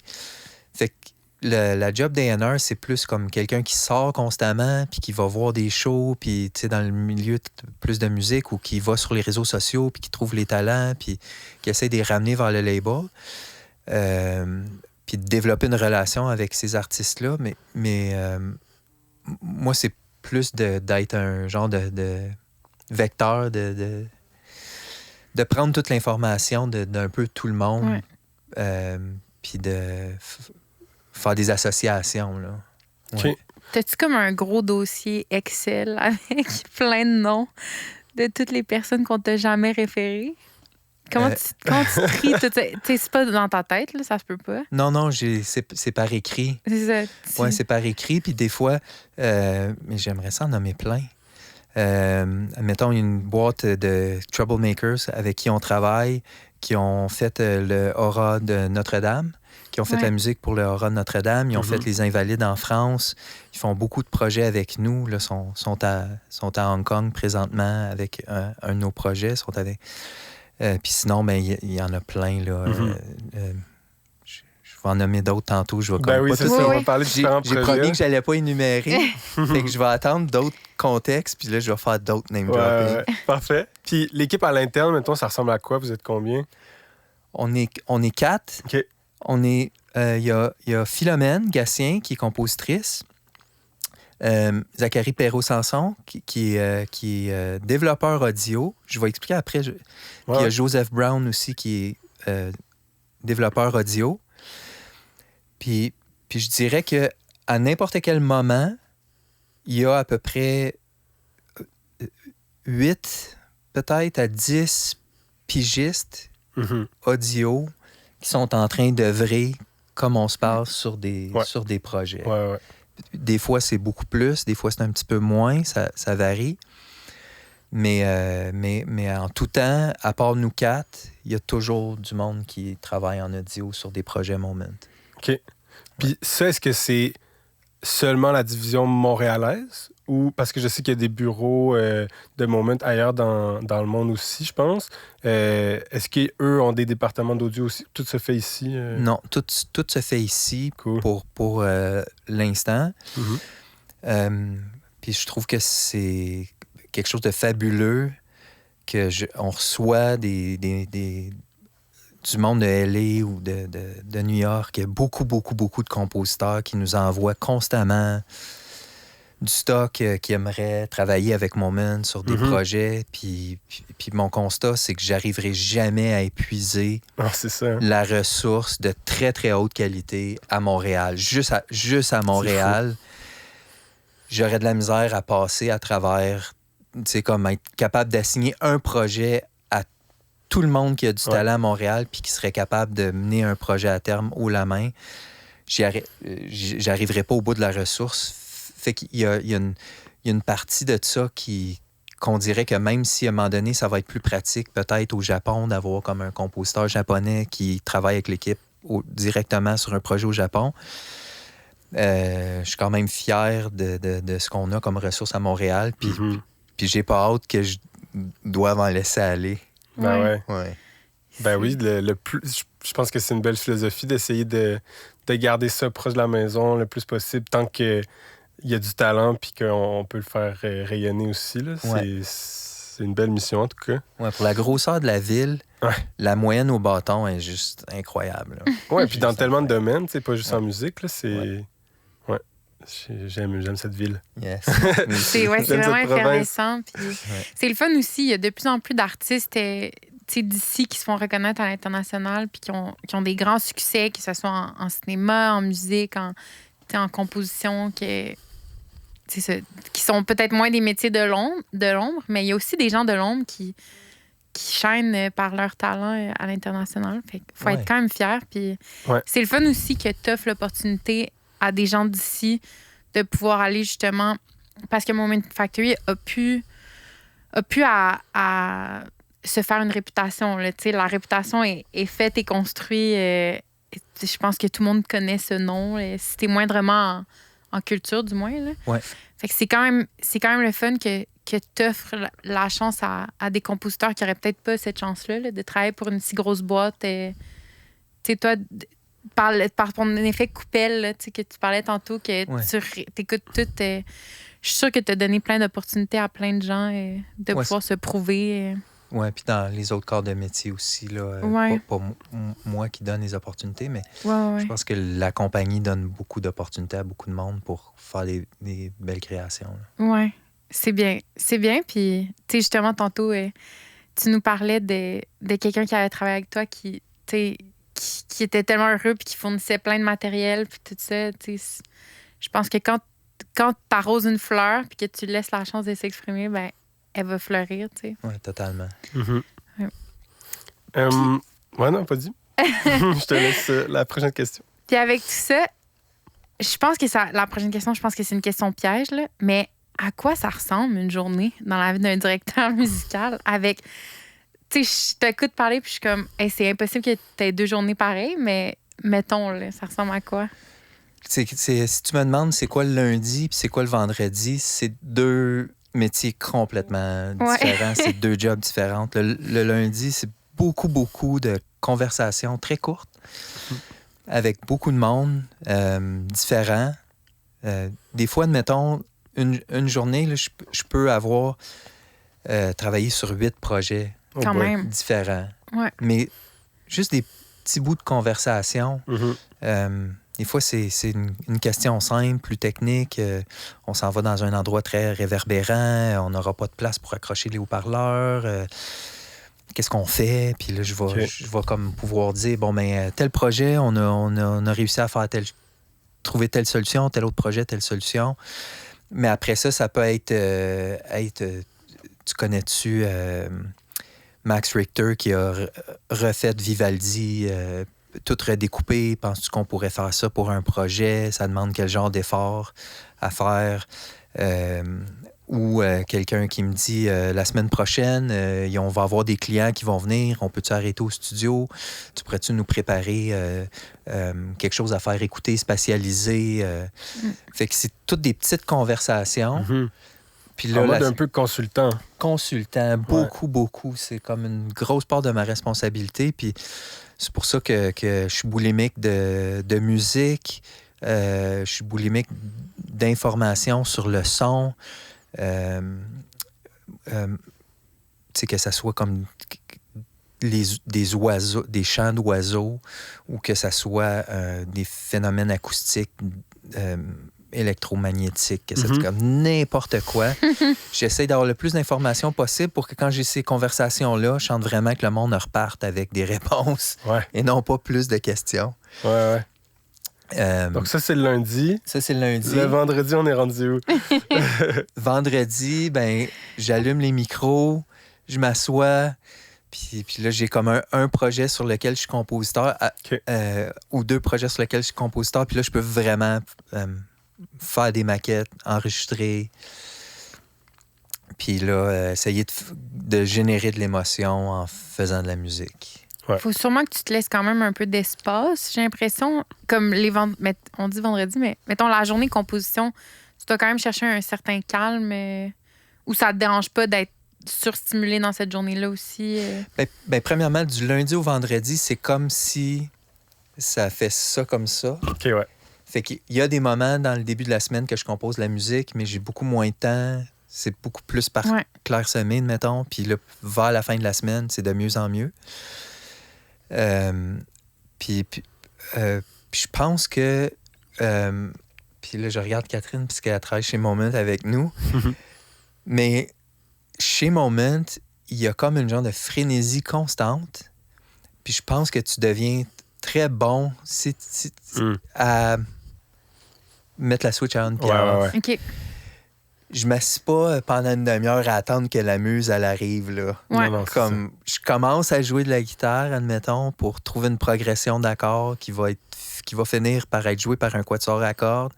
Fait que la job d'A&R, c'est plus comme quelqu'un qui sort constamment puis qui va voir des shows puis, tu sais, dans le milieu plus de musique ou qui va sur les réseaux sociaux puis qui trouve les talents puis qui essaie de les ramener vers le label. Puis de développer une relation avec ces artistes-là. Mais moi, c'est plus d'être un genre de vecteur, de prendre toute l'information d'un peu tout le monde, puis de faire des associations. Là. Ouais. OK. T'as-tu comme un gros dossier Excel avec plein de noms de toutes les personnes qu'on t'a jamais référées? Comment tu tries tout ça? C'est pas dans ta tête, là, ça se peut pas. Non, c'est par écrit. C'est ça. Oui, c'est par écrit. Puis des fois, mais j'aimerais ça en nommer plein. Mettons, une boîte de Troublemakers avec qui on travaille, qui ont fait le Aura de Notre-Dame, qui ont fait la musique pour le Aura de Notre-Dame. Ils ont fait Les Invalides en France. Ils font beaucoup de projets avec nous. Là, sont à Hong Kong présentement avec un de nos projets. Puis sinon, ben, il y en a plein. Là. Je vais en nommer d'autres tantôt. Je vais Ben oui, c'est ça. On va parler de différents projets. J'ai promis que je n'allais pas énumérer. Fait que je vais attendre d'autres contextes, puis là, je vais faire d'autres name dropping. Ouais. Parfait. Puis l'équipe à l'interne, mettons, ça ressemble à quoi? Vous êtes combien? On est 4. OK. Il y a Philomène Gatien, qui est compositrice. Zachary Perrault-Sanson, qui est développeur audio. Je vais expliquer après. Puis il y a Joseph Brown aussi, qui est développeur audio. Puis je dirais qu'à n'importe quel moment, il y a à peu près 8, peut-être à 10 pigistes audio qui sont en train d'œuvrer comme on se parle sur des projets. Ouais. Des fois, c'est beaucoup plus, des fois, c'est un petit peu moins, ça varie. Mais en tout temps, à part nous 4, il y a toujours du monde qui travaille en audio sur des projets Moment. OK. Puis ça, est-ce que c'est seulement la division montréalaise? Ou parce que je sais qu'il y a des bureaux de Moment ailleurs dans le monde aussi, je pense. Est-ce qu'eux ont des départements d'audio aussi? Tout se fait ici? Non, tout se fait ici pour l'instant. Puis je trouve que c'est quelque chose de fabuleux on reçoit du monde de LA ou de New York. Il y a beaucoup de compositeurs qui nous envoient constamment du stock qui aimeraient travailler avec Moment sur des projets. Puis mon constat, c'est que j'arriverai jamais à épuiser la ressource de très, très haute qualité à Montréal. Juste à Montréal, j'aurais de la misère à passer à travers, tu sais, comme être capable d'assigner un projet à tout le monde qui a du talent à Montréal puis qui serait capable de mener un projet à terme haut la main. J'arriverai pas au bout de la ressource. Fait qu'il y a une partie de ça qu'on dirait que même si à un moment donné, ça va être plus pratique peut-être au Japon d'avoir comme un compositeur japonais qui travaille avec l'équipe directement sur un projet au Japon, je suis quand même fier de ce qu'on a comme ressources à Montréal. Puis j'ai pas hâte que je doive en laisser aller. Ben oui, je pense que c'est une belle philosophie d'essayer de garder ça proche de la maison le plus possible tant qu'il y a du talent puis qu'on peut le faire rayonner aussi. Là. C'est une belle mission, en tout cas. Ouais, pour la grosseur de la ville, la moyenne au bâton est juste incroyable. Oui, puis dans tellement de domaines, pas juste en musique, là, c'est... J'aime cette ville. Yes. C'est vraiment intéressant. C'est le fun aussi. Il y a de plus en plus d'artistes d'ici qui se font reconnaître à l'international puis qui ont des grands succès, que ce soit en cinéma, en musique, en composition, qui sont peut-être moins des métiers de l'ombre, mais il y a aussi des gens de l'ombre qui chaînent par leur talent à l'international. Fait qu'il faut être quand même fier. Puis c'est le fun aussi que tu offres l'opportunité à des gens d'ici de pouvoir aller justement... Parce que Moment Factory a pu à se faire une réputation. Là. La réputation est faite et construite. Je pense que tout le monde connaît ce nom. Si t'es moindrement en culture, du moins. Là. Fait que c'est quand même le fun que tu offres la chance à des compositeurs qui n'auraient peut-être pas cette chance-là là, de travailler pour une si grosse boîte. Tu sais, toi... Par ton effet coupelle, là, que tu parlais tantôt, que tu écoutes tout. Je suis sûre que tu as donné plein d'opportunités à plein de gens de pouvoir se prouver. Oui, puis dans les autres corps de métier aussi. Là, pas moi qui donne les opportunités, mais je pense que la compagnie donne beaucoup d'opportunités à beaucoup de monde pour faire des belles créations. Oui, c'est bien. C'est bien. Puis, tu sais, justement, tantôt, tu nous parlais de quelqu'un qui avait travaillé avec toi qui était tellement heureux puis qui fournissait plein de matériel puis tout ça. Je pense que quand tu arroses une fleur puis que tu laisses la chance de s'exprimer, ben elle va fleurir, tu sais. Oui, totalement. Non, pas dit. Je te laisse la prochaine question. Puis avec tout ça, je pense que la prochaine question, je pense que c'est une question piège, là, mais à quoi ça ressemble une journée dans la vie d'un directeur musical avec... Tu sais, je t'écoute parler, puis je suis comme, hey, c'est impossible que tu aies 2 journées pareilles, mais mettons, là, ça ressemble à quoi? Si tu me demandes c'est quoi le lundi puis c'est quoi le vendredi, c'est 2 métiers complètement différents. C'est 2 jobs différents. Le lundi, c'est beaucoup de conversations très courtes avec beaucoup de monde différent. Des fois, admettons, une journée, là, je peux avoir travaillé sur 8 projets. Quand même. Différents. Mais juste des petits bouts de conversation. Des fois, c'est une question simple, plus technique. On s'en va dans un endroit très réverbérant. On n'aura pas de place pour accrocher les haut-parleurs. Qu'est-ce qu'on fait? Puis là, je vais comme pouvoir dire, bon, ben tel projet, on a réussi à faire trouver telle solution, tel autre projet, telle solution. Mais après ça, ça peut être... tu connais-tu Max Richter qui a refait Vivaldi, tout redécoupé? Penses-tu qu'on pourrait faire ça pour un projet? Ça demande quel genre d'effort à faire? Ou quelqu'un qui me dit la semaine prochaine, on va avoir des clients qui vont venir, on peut-tu arrêter au studio? Tu pourrais-tu nous préparer quelque chose à faire écouter, spatialisé? Fait que c'est toutes des petites conversations. Puis là, en mode un peu consultant. Consultant, beaucoup. C'est comme une grosse part de ma responsabilité. Puis c'est pour ça que je suis boulimique de musique, je suis boulimique d'informations sur le son. Tu sais, que ça soit comme des oiseaux, des chants d'oiseaux, ou que ça soit des phénomènes acoustiques électromagnétiques, que c'est comme n'importe quoi. J'essaie d'avoir le plus d'informations possible pour que quand j'ai ces conversations-là, je sente vraiment que le monde reparte avec des réponses et non pas plus de questions. Ouais. Donc ça, c'est le lundi. Ça, c'est le lundi. Le vendredi, on est rendu où? Vendredi, ben, j'allume les micros, je m'assois, puis là, j'ai comme un projet sur lequel je suis compositeur, ou 2 projets sur lesquels je suis compositeur, puis là, je peux vraiment faire des maquettes, enregistrer, puis là, essayer de générer de l'émotion en faisant de la musique. Il faut sûrement que tu te laisses quand même un peu d'espace. J'ai l'impression, comme on dit vendredi, mais mettons la journée de composition, tu dois quand même chercher un certain calme ou ça te dérange pas d'être surstimulé dans cette journée-là aussi? Ben, premièrement, du lundi au vendredi, c'est comme si ça fait ça comme ça. OK, ouais. Fait qu'il y a des moments dans le début de la semaine que je compose de la musique, mais j'ai beaucoup moins de temps. C'est beaucoup plus par clair-semaine, mettons. Puis là, vers la fin de la semaine, c'est de mieux en mieux. Puis je pense que... puis là, je regarde Catherine puisqu'elle travaille chez Moment avec nous. Mais chez Moment, il y a comme une genre de frénésie constante. Puis je pense que tu deviens très bon à mettre la switch on puis off. OK. Je m'assis pas pendant une demi-heure à attendre que la muse, elle arrive, là. Ouais. Non, Comme je commence à jouer de la guitare, admettons, pour trouver une progression d'accords qui va finir par être jouée par un quatuor à cordes.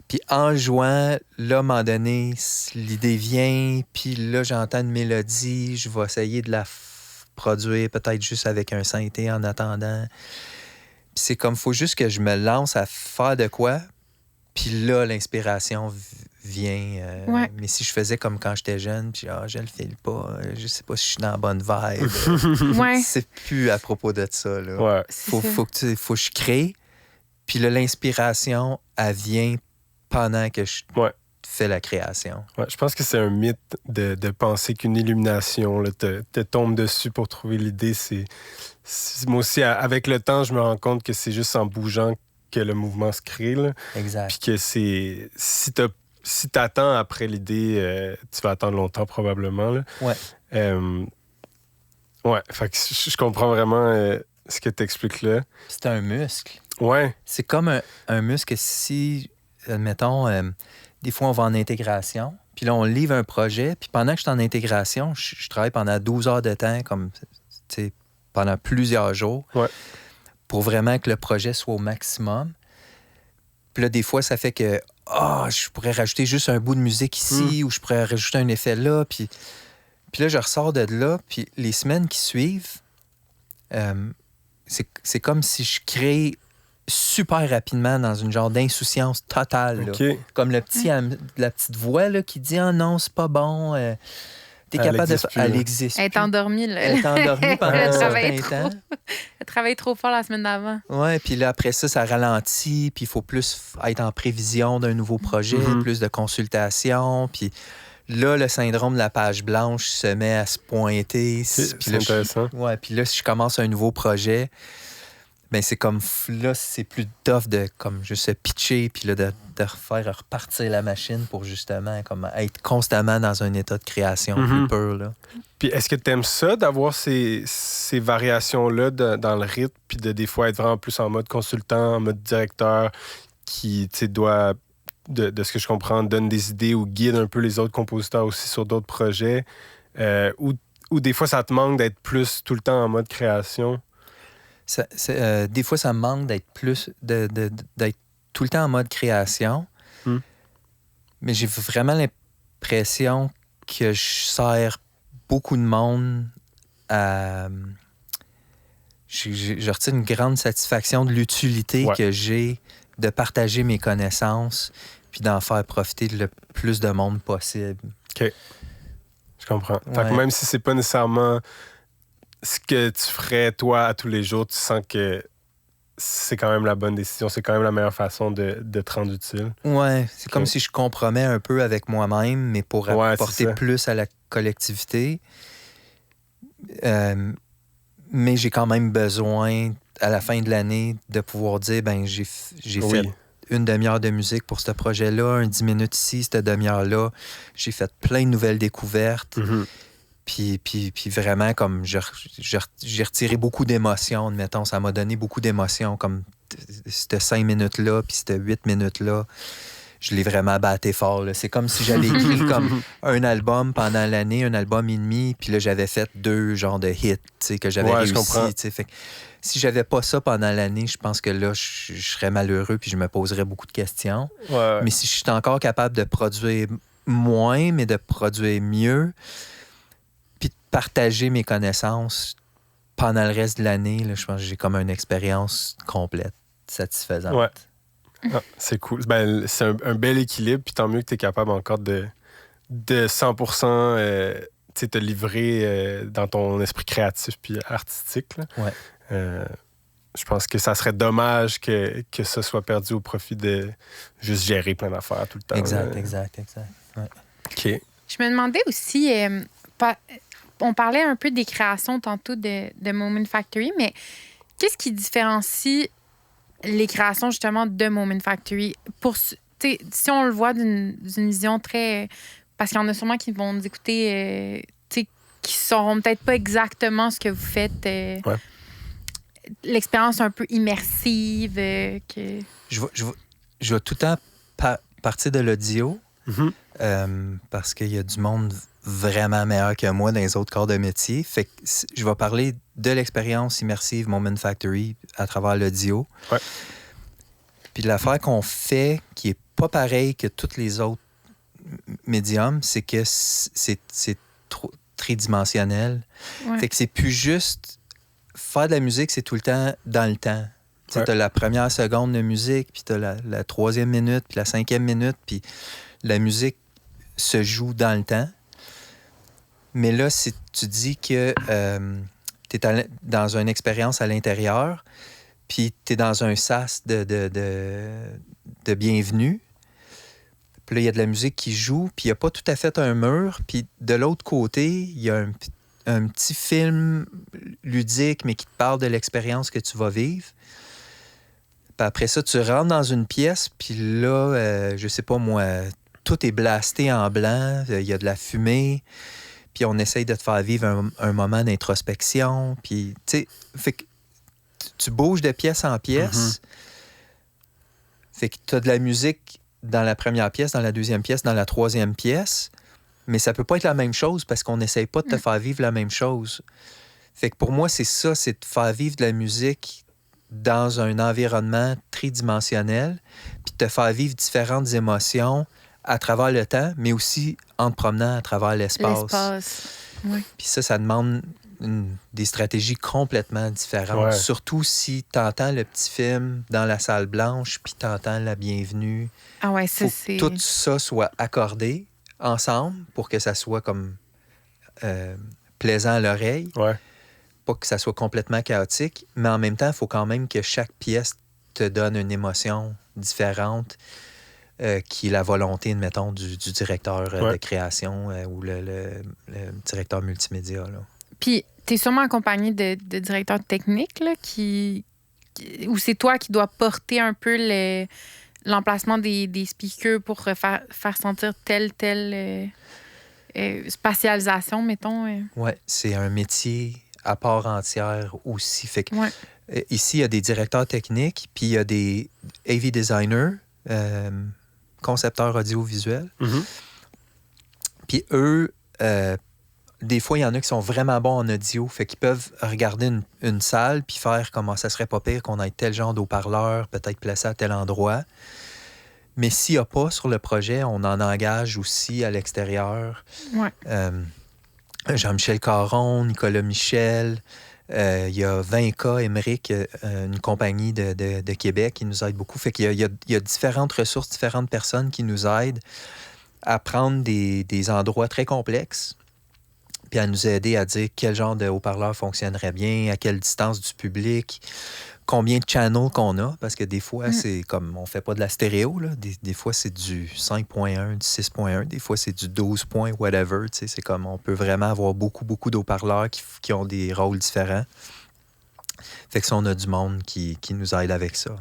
Puis en jouant, là, à un moment donné, l'idée vient, puis là, j'entends une mélodie, je vais essayer de la produire peut-être juste avec un synthé en attendant. Puis c'est comme, faut juste que je me lance à faire de quoi, puis là, l'inspiration vient. Mais si je faisais comme quand j'étais jeune, puis je le file pas, je sais pas si je suis dans la bonne vibe. C'est plus à propos de ça, là. Ouais. Faut que je crée, puis là, l'inspiration, elle vient pendant que je fais la création. Ouais, je pense que c'est un mythe de penser qu'une illumination là, te tombe dessus pour trouver l'idée. Moi aussi, avec le temps, je me rends compte que c'est juste en bougeant que le mouvement se crée. Là. Exact. Puis que si t'attends après l'idée, tu vas attendre longtemps probablement. Là. Fait que je comprends vraiment ce que tu expliques là. C'est un muscle. Ouais. C'est comme un muscle si, admettons, des fois on va en intégration, puis là on livre un projet, puis pendant que je suis en intégration, je travaille pendant 12 heures de temps, comme pendant plusieurs jours. Pour vraiment que le projet soit au maximum. Puis là, des fois, ça fait que je pourrais rajouter juste un bout de musique ici ou je pourrais rajouter un effet là. Puis là, je ressors de là. Puis les semaines qui suivent, c'est comme si je crée super rapidement dans une genre d'insouciance totale. Là. Comme la petite voix là, qui dit « Ah non, c'est pas bon. T'es capable de... Elle existe. Elle est endormie, là. Elle est endormie pendant un certain temps. Elle travaille trop fort la semaine d'avant. Oui, puis là, après ça ralentit, puis il faut plus être en prévision d'un nouveau projet, plus de consultations, puis là, le syndrome de la page blanche se met à se pointer. C'est intéressant. Puis là, si je commence un nouveau projet, ben c'est comme là, c'est plus tough de comme juste se pitcher puis là de refaire repartir la machine pour justement comme être constamment dans un état de création plus pur là. Puis est-ce que tu aimes ça d'avoir ces variations-là dans le rythme puis de des fois être vraiment plus en mode consultant, en mode directeur qui doit de ce que je comprends, donne des idées ou guide un peu les autres compositeurs aussi sur d'autres projets, ou des fois, ça te manque d'être plus tout le temps en mode création? Des fois, ça me manque d'être d'être tout le temps en mode création. Mais j'ai vraiment l'impression que je sers beaucoup de monde à... Je retire une grande satisfaction de l'utilité que j'ai de partager mes connaissances puis d'en faire profiter le plus de monde possible. OK. Je comprends. Fait que même si c'est pas nécessairement ce que tu ferais, toi, à tous les jours, tu sens que c'est quand même la bonne décision, c'est quand même la meilleure façon de te rendre utile. Ouais, c'est comme si je compromets un peu avec moi-même, mais pour apporter plus à la collectivité. Mais j'ai quand même besoin, à la fin de l'année, de pouvoir dire, ben j'ai fait une demi-heure de musique pour ce projet-là, 10 minutes ici, cette demi-heure-là. J'ai fait plein de nouvelles découvertes. Puis vraiment, comme j'ai retiré beaucoup d'émotions, admettons. Ça m'a donné beaucoup d'émotions, comme cette 5 minutes-là, puis cette 8 minutes-là. Je l'ai vraiment batté fort. Là. C'est comme si j'avais écrit comme un album pendant l'année, un album et demi, puis là, j'avais fait 2 genres de hits que j'avais réussi. Fait que si j'avais pas ça pendant l'année, je pense que là, je serais malheureux puis je me poserais beaucoup de questions. Mais si je suis encore capable de produire moins, mais de produire mieux, puis de partager mes connaissances pendant le reste de l'année, là, je pense que j'ai comme une expérience complète, satisfaisante. Ouais. Ah, c'est cool. Ben, c'est un bel équilibre, puis tant mieux que tu es capable encore de 100% te livrer dans ton esprit créatif puis artistique. Là. Je pense que ça serait dommage que ça soit perdu au profit de juste gérer plein d'affaires tout le temps. Exact. Ouais. OK. Je me demandais aussi, on parlait un peu des créations tantôt de Moment Factory, mais qu'est-ce qui différencie les créations, justement, de Moment Factory? Si on le voit d'une vision très... Parce qu'il y en a sûrement qui vont nous écouter, qui ne sauront peut-être pas exactement ce que vous faites. L'expérience un peu immersive. Je vais tout le temps partir de l'audio, parce qu'il y a du monde vraiment meilleur que moi dans les autres corps de métier. Fait que je vais parler de l'expérience immersive Moment Factory à travers l'audio. Puis l'affaire qu'on fait, qui est pas pareil que tous les autres médiums, c'est que c'est trop tridimensionnel. Fait que c'est plus juste... Faire de la musique, c'est tout le temps dans le temps. Tu as la première seconde de musique, puis tu as la troisième minute, puis la 5e minute, puis la musique se joue dans le temps. Mais là, si tu dis que tu es dans une expérience à l'intérieur, puis tu es dans un sas de bienvenue, puis là, il y a de la musique qui joue, puis il n'y a pas tout à fait un mur, puis de l'autre côté, il y a un petit film ludique, mais qui te parle de l'expérience que tu vas vivre. Puis après ça, tu rentres dans une pièce, puis là, je sais pas moi, tout est blasté en blanc, il y a de la fumée, puis on essaye de te faire vivre un moment d'introspection, puis tu sais, fait que tu bouges de pièce en pièce, fait que tu as de la musique dans la première pièce, dans la deuxième pièce, dans la troisième pièce, mais ça peut pas être la même chose parce qu'on n'essaye pas de te faire vivre la même chose. Fait que pour moi, c'est ça, c'est de faire vivre de la musique dans un environnement tridimensionnel, puis de te faire vivre différentes émotions à travers le temps, mais aussi en te promenant à travers l'espace. Puis ça demande des stratégies complètement différentes. Surtout si tu entends le petit film dans la salle blanche, puis tu entends la bienvenue. Ah ouais, ça, c'est... Tout ça soit accordé ensemble pour que ça soit comme plaisant à l'oreille. Pas que ça soit complètement chaotique, mais en même temps, il faut quand même que chaque pièce te donne une émotion différente qui est la volonté, admettons, du directeur de création ou le directeur multimédia. Là. Puis, tu es sûrement accompagné de directeurs techniques, là, ou c'est toi qui dois porter un peu l'emplacement des speakers pour faire sentir telle spatialisation, mettons. Oui, c'est un métier à part entière aussi. Fait que, ici, il y a des directeurs techniques, puis il y a des AV designers concepteurs audiovisuels. Mhm. Puis eux, des fois, il y en a qui sont vraiment bons en audio, fait qu'ils peuvent regarder une salle puis faire comment ça serait pas pire qu'on ait tel genre d'haut-parleur, peut-être placé à tel endroit. Mais s'il n'y a pas sur le projet, on en engage aussi à l'extérieur. Ouais. Jean-Michel Caron, Nicolas Michel, il y a 20K, Émeric, une compagnie de Québec qui nous aide beaucoup. Fait qu'il y a différentes ressources, différentes personnes qui nous aident à prendre des endroits très complexes puis à nous aider à dire quel genre de haut-parleur fonctionnerait bien, à quelle distance du public, combien de channels qu'on a, parce que des fois, c'est comme, on fait pas de la stéréo, là. Des fois, c'est du 5.1, du 6.1, des fois, c'est du 12 points, whatever, tu sais, c'est comme, on peut vraiment avoir beaucoup, beaucoup d'haut-parleurs qui ont des rôles différents. Fait que ça, on a du monde qui nous aide avec ça.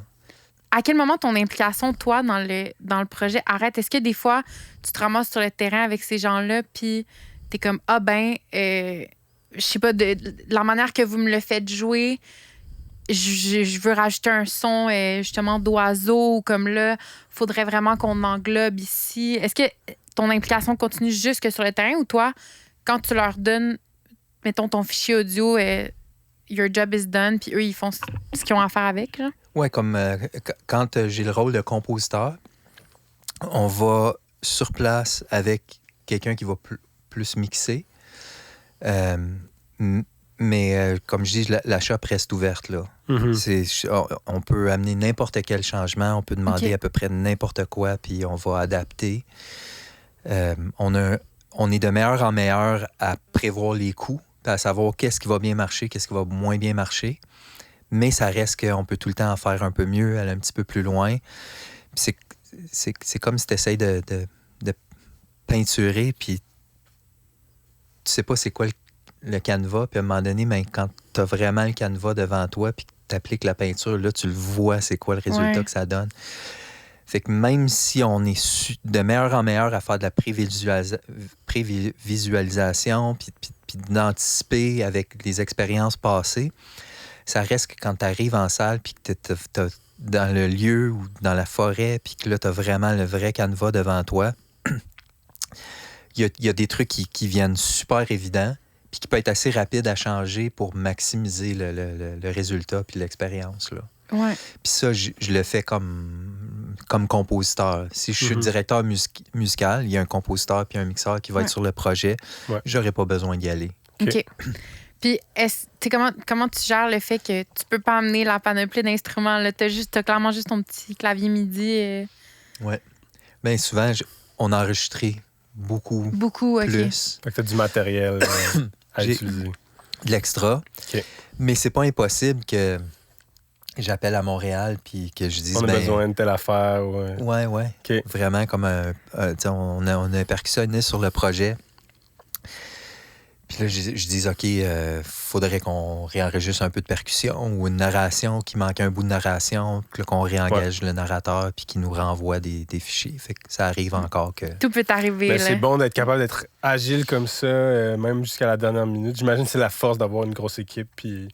À quel moment ton implication, toi, dans le projet arrête? Est-ce que des fois, tu te ramasses sur le terrain avec ces gens-là, puis t'es comme, je sais pas, de la manière que vous me le faites jouer, je veux rajouter un son, justement, d'oiseau, ou comme là, faudrait vraiment qu'on englobe ici. Est-ce que ton implication continue jusque sur le terrain, ou toi, quand tu leur donnes, mettons, ton fichier audio, your job is done, puis eux, ils font ce qu'ils ont à faire avec, là? Oui, comme quand j'ai le rôle de compositeur, on va sur place avec quelqu'un qui va plus mixer. Mais comme je dis, la shop reste ouverte, là. Mm-hmm. On peut amener n'importe quel changement, on peut demander à peu près n'importe quoi, puis on va adapter. On est de meilleur en meilleur à prévoir les coûts, à savoir qu'est-ce qui va bien marcher, qu'est-ce qui va moins bien marcher. Mais ça reste qu'on peut tout le temps en faire un peu mieux, aller un petit peu plus loin. Puis c'est comme si tu essaies de peinturer, puis tu sais pas c'est quoi le canevas, puis à un moment donné, quand tu as vraiment le canevas devant toi, puis que tu appliques la peinture, là, tu le vois, c'est quoi le résultat que ça donne. Fait que même si on est de meilleur en meilleur à faire de la prévisualisation, puis d'anticiper avec les expériences passées, ça reste que quand tu arrives en salle, puis que tu es dans le lieu ou dans la forêt, puis que là, tu as vraiment le vrai canevas devant toi, il y a des trucs qui viennent super évidents, puis qui peuvent être assez rapides à changer pour maximiser le résultat puis l'expérience, là. Ouais. Puis ça, je le fais comme compositeur. Si je suis directeur musical, il y a un compositeur puis un mixeur qui va être sur le projet. Ouais. J'aurais pas besoin d'y aller. OK. Puis, comment tu gères le fait que tu peux pas amener la panoplie d'instruments? Là? T'as clairement juste ton petit clavier MIDI. Oui. Bien, souvent, on a enregistré beaucoup plus. Fait que t'as du matériel à utiliser. De l'extra. OK. Mais c'est pas impossible que j'appelle à Montréal puis que je dise... On a besoin de telle affaire. Ouais. OK. Vraiment comme on a un percussionniste sur le projet. Puis là, je dis, OK, faudrait qu'on réenregistre un peu de percussion ou une narration, qui manque un bout de narration, puis là, qu'on réengage le narrateur puis qu'il nous renvoie des fichiers. Fait que ça arrive encore que... Tout peut arriver. C'est bon d'être capable d'être agile comme ça, même jusqu'à la dernière minute. J'imagine que c'est la force d'avoir une grosse équipe puis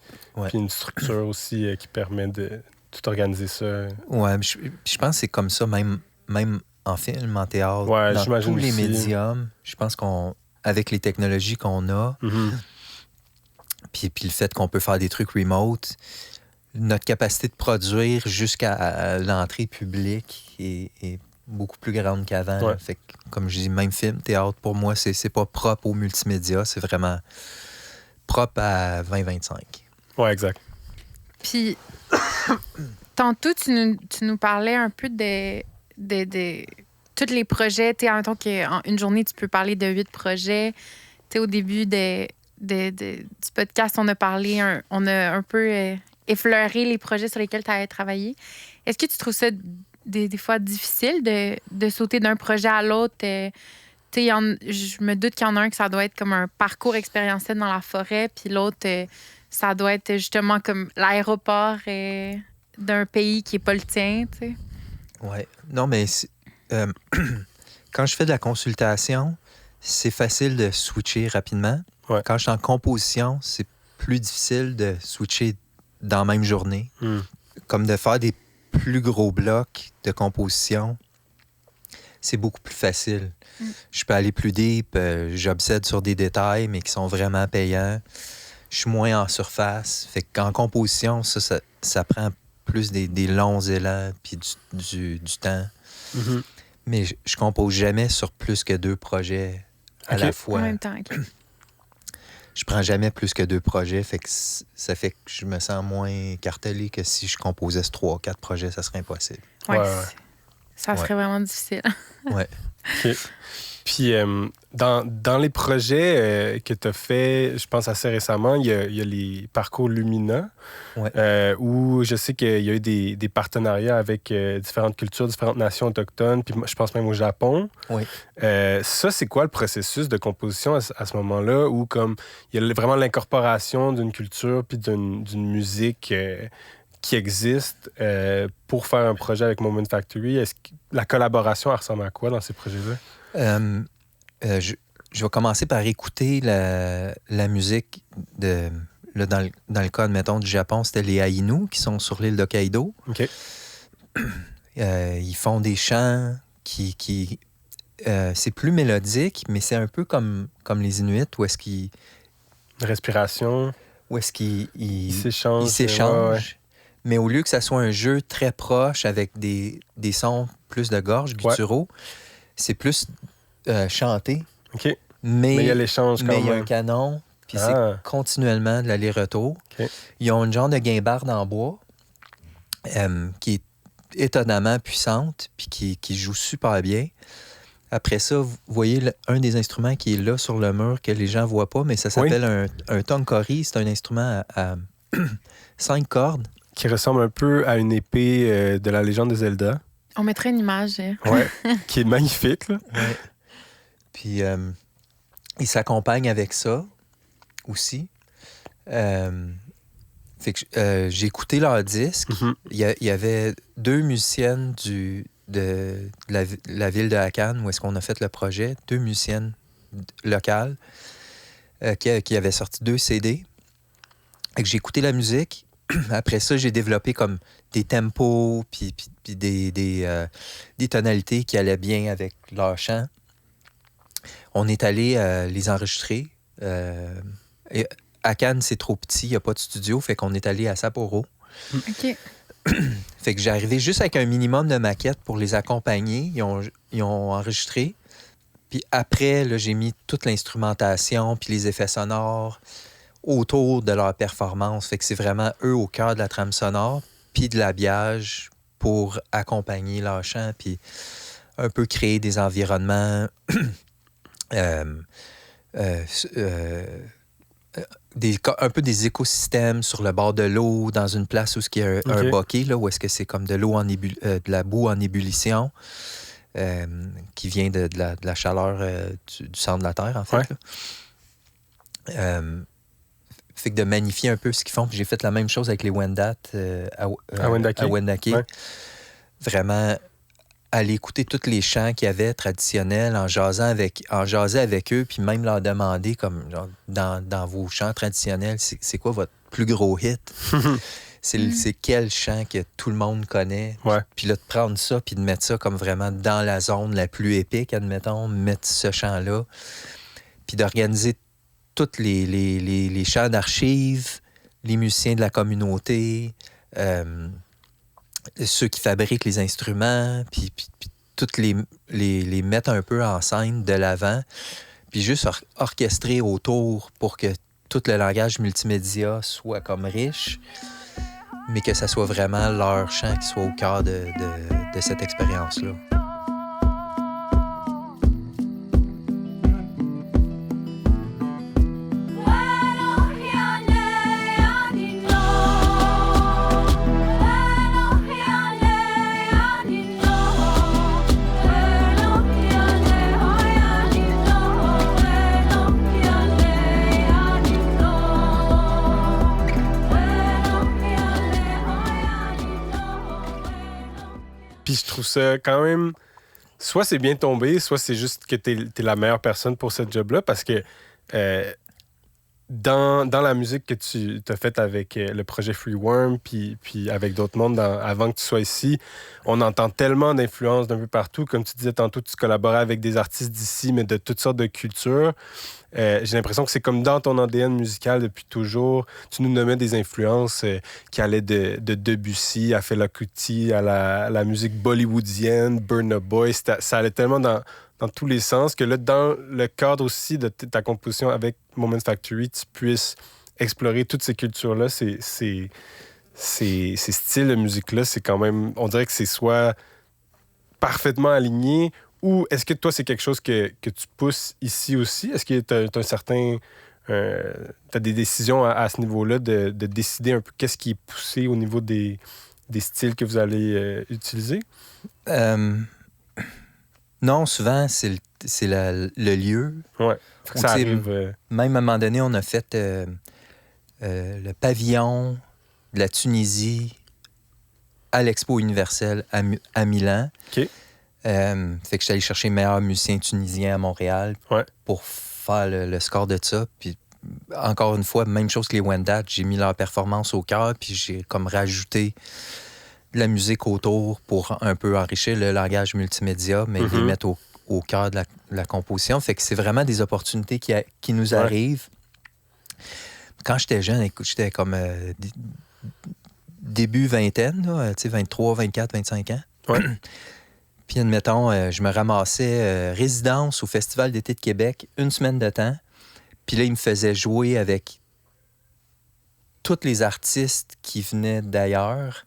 une structure aussi qui permet de tout organiser ça. Ouais, je pense que c'est comme ça, même en film, en théâtre, dans tous les aussi. médiums. Je pense avec les technologies qu'on a, puis le fait qu'on peut faire des trucs remote, notre capacité de produire jusqu'à l'entrée publique est beaucoup plus grande qu'avant. Ouais. Fait que, comme je dis, même film, théâtre, pour moi, c'est pas propre au multimédia, c'est vraiment propre à 2025. Ouais, exact. Puis, tantôt, tu nous parlais un peu de tous les projets. Tu sais, en même temps qu'en une journée, tu peux parler de 8 projets. Tu sais, au début du podcast, on a un peu effleuré les projets sur lesquels tu as travaillé. Est-ce que tu trouves ça des fois difficile de sauter d'un projet à l'autre? Je me doute qu'il y en a un que ça doit être comme un parcours expérientiel dans la forêt, puis l'autre, ça doit être justement comme l'aéroport d'un pays qui n'est pas le tien, tu sais. Ouais. Non, mais quand je fais de la consultation, c'est facile de switcher rapidement. Ouais. Quand je suis en composition, c'est plus difficile de switcher dans la même journée. Comme de faire des plus gros blocs de composition. c'est beaucoup plus facile. Je peux aller plus deep, j'obsède sur des détails, mais qui sont vraiment payants. Je suis moins en surface. Fait qu'en composition, ça prend plus des longs élans puis du temps. Mhm. Mais je compose jamais sur plus que 2 projets à la fois. En même temps, OK. Je prends jamais plus que 2 projets, fait que ça fait que je me sens moins cartelé que si je composais 3 ou 4 projets, ça serait impossible. Ouais, Ouais. ça serait vraiment difficile. Ouais. OK. Puis, dans les projets que tu as fait, je pense assez récemment, il y a les parcours Lumina, Ouais. où je sais qu'il y a eu des partenariats avec différentes cultures, différentes nations autochtones, puis je pense même au Japon. Oui. Ça, c'est quoi le processus de composition à ce moment-là, où comme il y a vraiment l'incorporation d'une culture puis d'une musique qui existe pour faire un projet avec Moment Factory? Est-ce que la collaboration, elle ressemble à quoi dans ces projets-là? Je vais commencer par écouter la musique de... Là, dans le cas, admettons, du Japon, c'était les Ainu qui sont sur l'île d'Hokkaido. OK. Ils font des chants qui c'est plus mélodique, mais c'est un peu comme les Inuits, où est-ce qu'ils Respiration, ils s'échangent. ils s'échangent. Ouais. Mais au lieu que ça soit un jeu très proche avec des sons plus de gorge, gutturaux, c'est plus chanté. OK. Mais il y a l'échange quand mais il y a même. un canon, puis c'est continuellement de l'aller-retour. OK. Ils ont une genre de guimbarde en bois qui est étonnamment puissante, puis qui joue super bien. Après ça, vous voyez un des instruments qui est là sur le mur que les gens ne voient pas, mais ça s'appelle un tongkori. C'est un instrument à 5 cordes. Qui ressemble un peu à une épée de la légende de Zelda. On mettrait une image. Ouais. Qui est magnifique, là. Ouais. Puis, il s'accompagne avec ça aussi. Fait que j'ai écouté leur disque. Mm-hmm. Il y avait 2 musiciennes de la ville de Hakan, où est-ce qu'on a fait le projet. 2 musiciennes locales qui avaient sorti 2 CD. Fait que j'ai écouté la musique. Après ça, j'ai développé comme des tempos puis des tonalités qui allaient bien avec leur chant. On est allé les enregistrer. Et à Cannes, c'est trop petit, il n'y a pas de studio, fait qu'on est allé à Sapporo. OK. Fait que j'ai arrivé juste avec un minimum de maquettes pour les accompagner. Ils ont enregistré. Puis après, là, j'ai mis toute l'instrumentation puis les effets sonores autour de leur performance. Fait que c'est vraiment eux au cœur de la trame sonore, puis de l'habillage pour accompagner leur chant, puis un peu créer des environnements un peu des écosystèmes sur le bord de l'eau, dans une place où il y a un bokeh, là, où est-ce que c'est comme de l'eau de la boue en ébullition qui vient de la chaleur du centre de la Terre, en fait. Là. Fait que de magnifier un peu ce qu'ils font. Puis j'ai fait la même chose avec les Wendat à Wendake. Ouais. Vraiment aller écouter tous les chants qu'il y avait traditionnels, en jaser avec eux, puis même leur demander, comme genre, dans vos chants traditionnels, c'est quoi votre plus gros hit? C'est quel chant que tout le monde connaît? Ouais. Puis là, de prendre ça, puis de mettre ça comme vraiment dans la zone la plus épique, admettons, mettre ce chant-là, puis d'organiser tous les chants d'archives, les musiciens de la communauté, ceux qui fabriquent les instruments, puis toutes les mettre un peu en scène de l'avant, puis juste orchestrer autour pour que tout le langage multimédia soit comme riche, mais que ça soit vraiment leur chant qui soit au cœur de cette expérience-là. Puis je trouve ça quand même... Soit c'est bien tombé, soit c'est juste que t'es la meilleure personne pour ce job-là, parce que dans la musique que tu as faite avec le projet Freeworm, puis avec d'autres mondes avant que tu sois ici, on entend tellement d'influences d'un peu partout. Comme tu disais tantôt, tu collaborais avec des artistes d'ici, mais de toutes sortes de cultures. J'ai l'impression que c'est comme dans ton ADN musical depuis toujours. Tu nous nommais des influences qui allaient de Debussy à Fela Kuti à la musique bollywoodienne, Burna Boy. Ça allait tellement dans tous les sens que là, dans le cadre aussi de ta composition avec Moment Factory, tu puisses explorer toutes ces cultures-là, ces styles de musique-là. C'est quand même... On dirait que c'est soit parfaitement aligné. Ou est-ce que toi, c'est quelque chose que tu pousses ici aussi? Est-ce que tu as un certain... t'as des décisions à ce niveau-là de décider un peu qu'est-ce qui est poussé au niveau des styles que vous allez utiliser? Non, souvent, c'est le lieu. Ouais. Ça arrive... Même à un moment donné, on a fait le pavillon de la Tunisie à l'Expo universelle à Milan. OK. Fait que j'étais allé chercher les meilleurs musiciens tunisiens à Montréal pour faire le score de ça. Puis encore une fois, même chose que les Wendat, j'ai mis leur performance au cœur, puis j'ai comme rajouté de la musique autour pour un peu enrichir le langage multimédia, mais les mettre au cœur de la composition. Fait que c'est vraiment des opportunités qui nous arrivent. Quand j'étais jeune, écoute, j'étais comme début vingtaine, là, 23, 24, 25 ans. Ouais. Puis, admettons, je me ramassais résidence au Festival d'été de Québec une semaine de temps. Puis là, il me faisait jouer avec tous les artistes qui venaient d'ailleurs,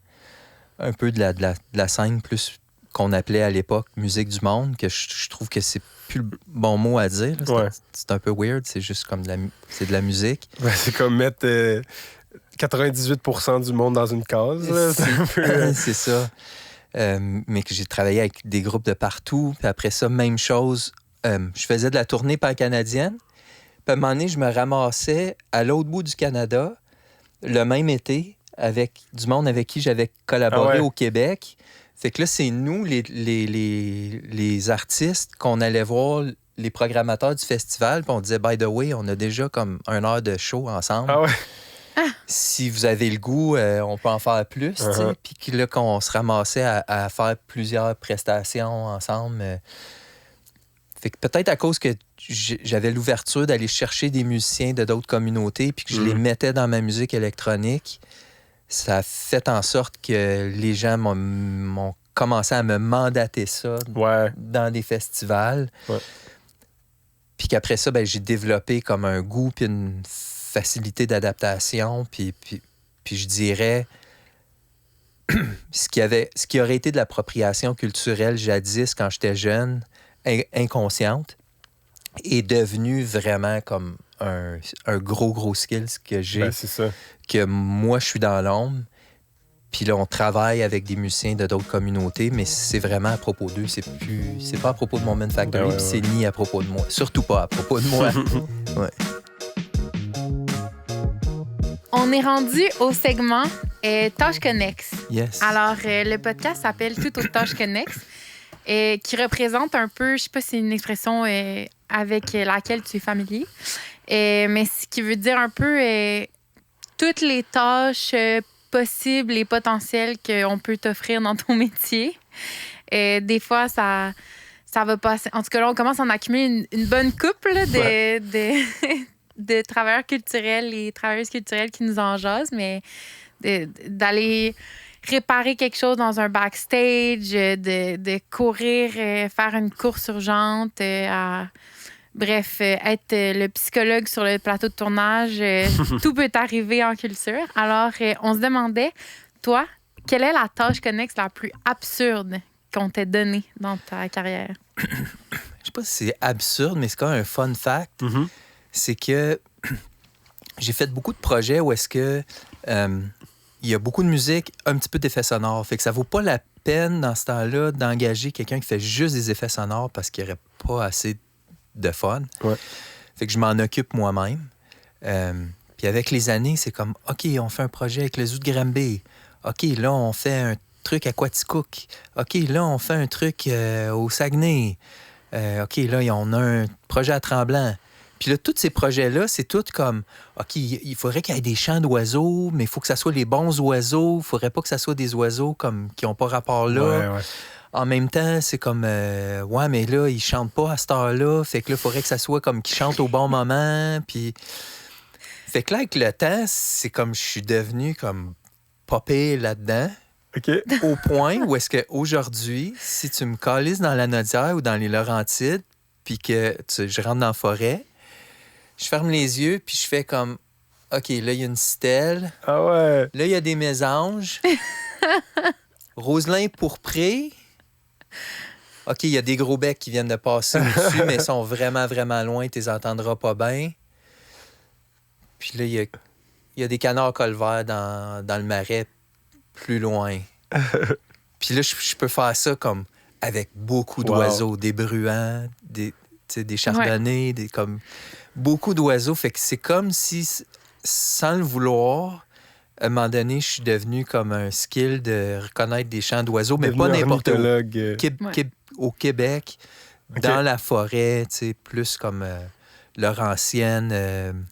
un peu de la scène plus qu'on appelait à l'époque musique du monde, que je trouve que c'est plus le bon mot à dire. Là. C'est un peu weird, c'est juste comme c'est de la musique. Ouais, c'est comme mettre 98% du monde dans une case. Là. C'est ça. Mais que j'ai travaillé avec des groupes de partout. Puis après ça, même chose. Je faisais de la tournée pan-canadienne. Puis à un moment donné, je me ramassais à l'autre bout du Canada, le même été, avec du monde avec qui j'avais collaboré au Québec. Fait que là, c'est nous, les artistes, qu'on allait voir les programmateurs du festival. Puis on disait, by the way, on a déjà comme 1 heure de show ensemble. Ah ouais? Si vous avez le goût, on peut en faire plus. Puis là, qu'on se ramassait à faire plusieurs prestations ensemble. Fait que peut-être à cause que j'avais l'ouverture d'aller chercher des musiciens de d'autres communautés puis que je les mettais dans ma musique électronique, ça a fait en sorte que les gens m'ont commencé à me mandater ça dans des festivals. Ouais. Puis qu'après ça, j'ai développé comme un goût puis une facilité d'adaptation, puis je dirais ce qui aurait été de l'appropriation culturelle jadis quand j'étais jeune, inconsciente, est devenu vraiment comme un gros skills que j'ai. C'est ça. Que moi, je suis dans l'ombre, puis là, on travaille avec des musiciens de d'autres communautés, mais c'est vraiment à propos d'eux. C'est pas à propos de Moment Factory, puis c'est ni à propos de moi. Surtout pas à propos de moi. Ouais. On est rendu au segment Tâches Connexes. Yes. Alors, le podcast s'appelle Tout aux Tâches Connexes, qui représente un peu, je sais pas si c'est une expression avec laquelle tu es familier, mais ce qui veut dire un peu toutes les tâches possibles et potentielles qu'on peut t'offrir dans ton métier. Des fois, ça va passer. En tout cas, là, on commence à en accumuler une bonne couple là, de travailleurs culturels et travailleuses culturelles qui nous en jasent, mais d'aller réparer quelque chose dans un backstage, de courir, faire une course urgente, bref, être le psychologue sur le plateau de tournage, tout peut arriver en culture. Alors, on se demandait, toi, quelle est la tâche connexe la plus absurde qu'on t'ait donnée dans ta carrière? Je sais pas si c'est absurde, mais c'est quand même un fun fact. Mm-hmm. C'est que j'ai fait beaucoup de projets où est-ce que il y a beaucoup de musique, un petit peu d'effets sonores. Fait que ça vaut pas la peine, dans ce temps-là, d'engager quelqu'un qui fait juste des effets sonores parce qu'il n'y aurait pas assez de fun. Ouais. Fait que je m'en occupe moi-même. Puis avec les années, c'est comme, OK, on fait un projet avec le Zoo de Granby. OK, là, on fait un truc à Quaticook. OK, là, on fait un truc au Saguenay. OK, là, on a un projet à Tremblant. Puis là, tous ces projets-là, c'est tout comme, OK, il faudrait qu'il y ait des chants d'oiseaux, mais il faut que ça soit les bons oiseaux. Il ne faudrait pas que ça soit des oiseaux comme qui n'ont pas rapport là. Ouais. En même temps, c'est comme, ouais, mais là, ils chantent pas à cette heure-là. Fait que là, il faudrait que ça soit comme qu'ils chantent au bon moment. Puis... Fait que là, avec le temps, c'est comme je suis devenu comme popé là-dedans. OK. Au point où est-ce qu'aujourd'hui, si tu me calisses dans la Nodière ou dans les Laurentides, puis que je rentre dans la forêt, je ferme les yeux, puis je fais comme, OK, là, il y a une stèle. Ah ouais. Là, il y a des mésanges. Roselin pourpré. OK, il y a des gros becs qui viennent de passer au-dessus, mais ils sont vraiment, vraiment loin. Tu les entendras pas bien. Puis là, il y a des canards colverts dans le marais plus loin. Puis là, je peux faire ça comme avec beaucoup d'oiseaux, des bruants, des chardonnays, comme beaucoup d'oiseaux. Fait que c'est comme si, sans le vouloir, à un moment donné, je suis devenu comme un skill de reconnaître des chants d'oiseaux, mais pas n'importe où. Au Québec, dans la forêt, plus comme Laurentienne.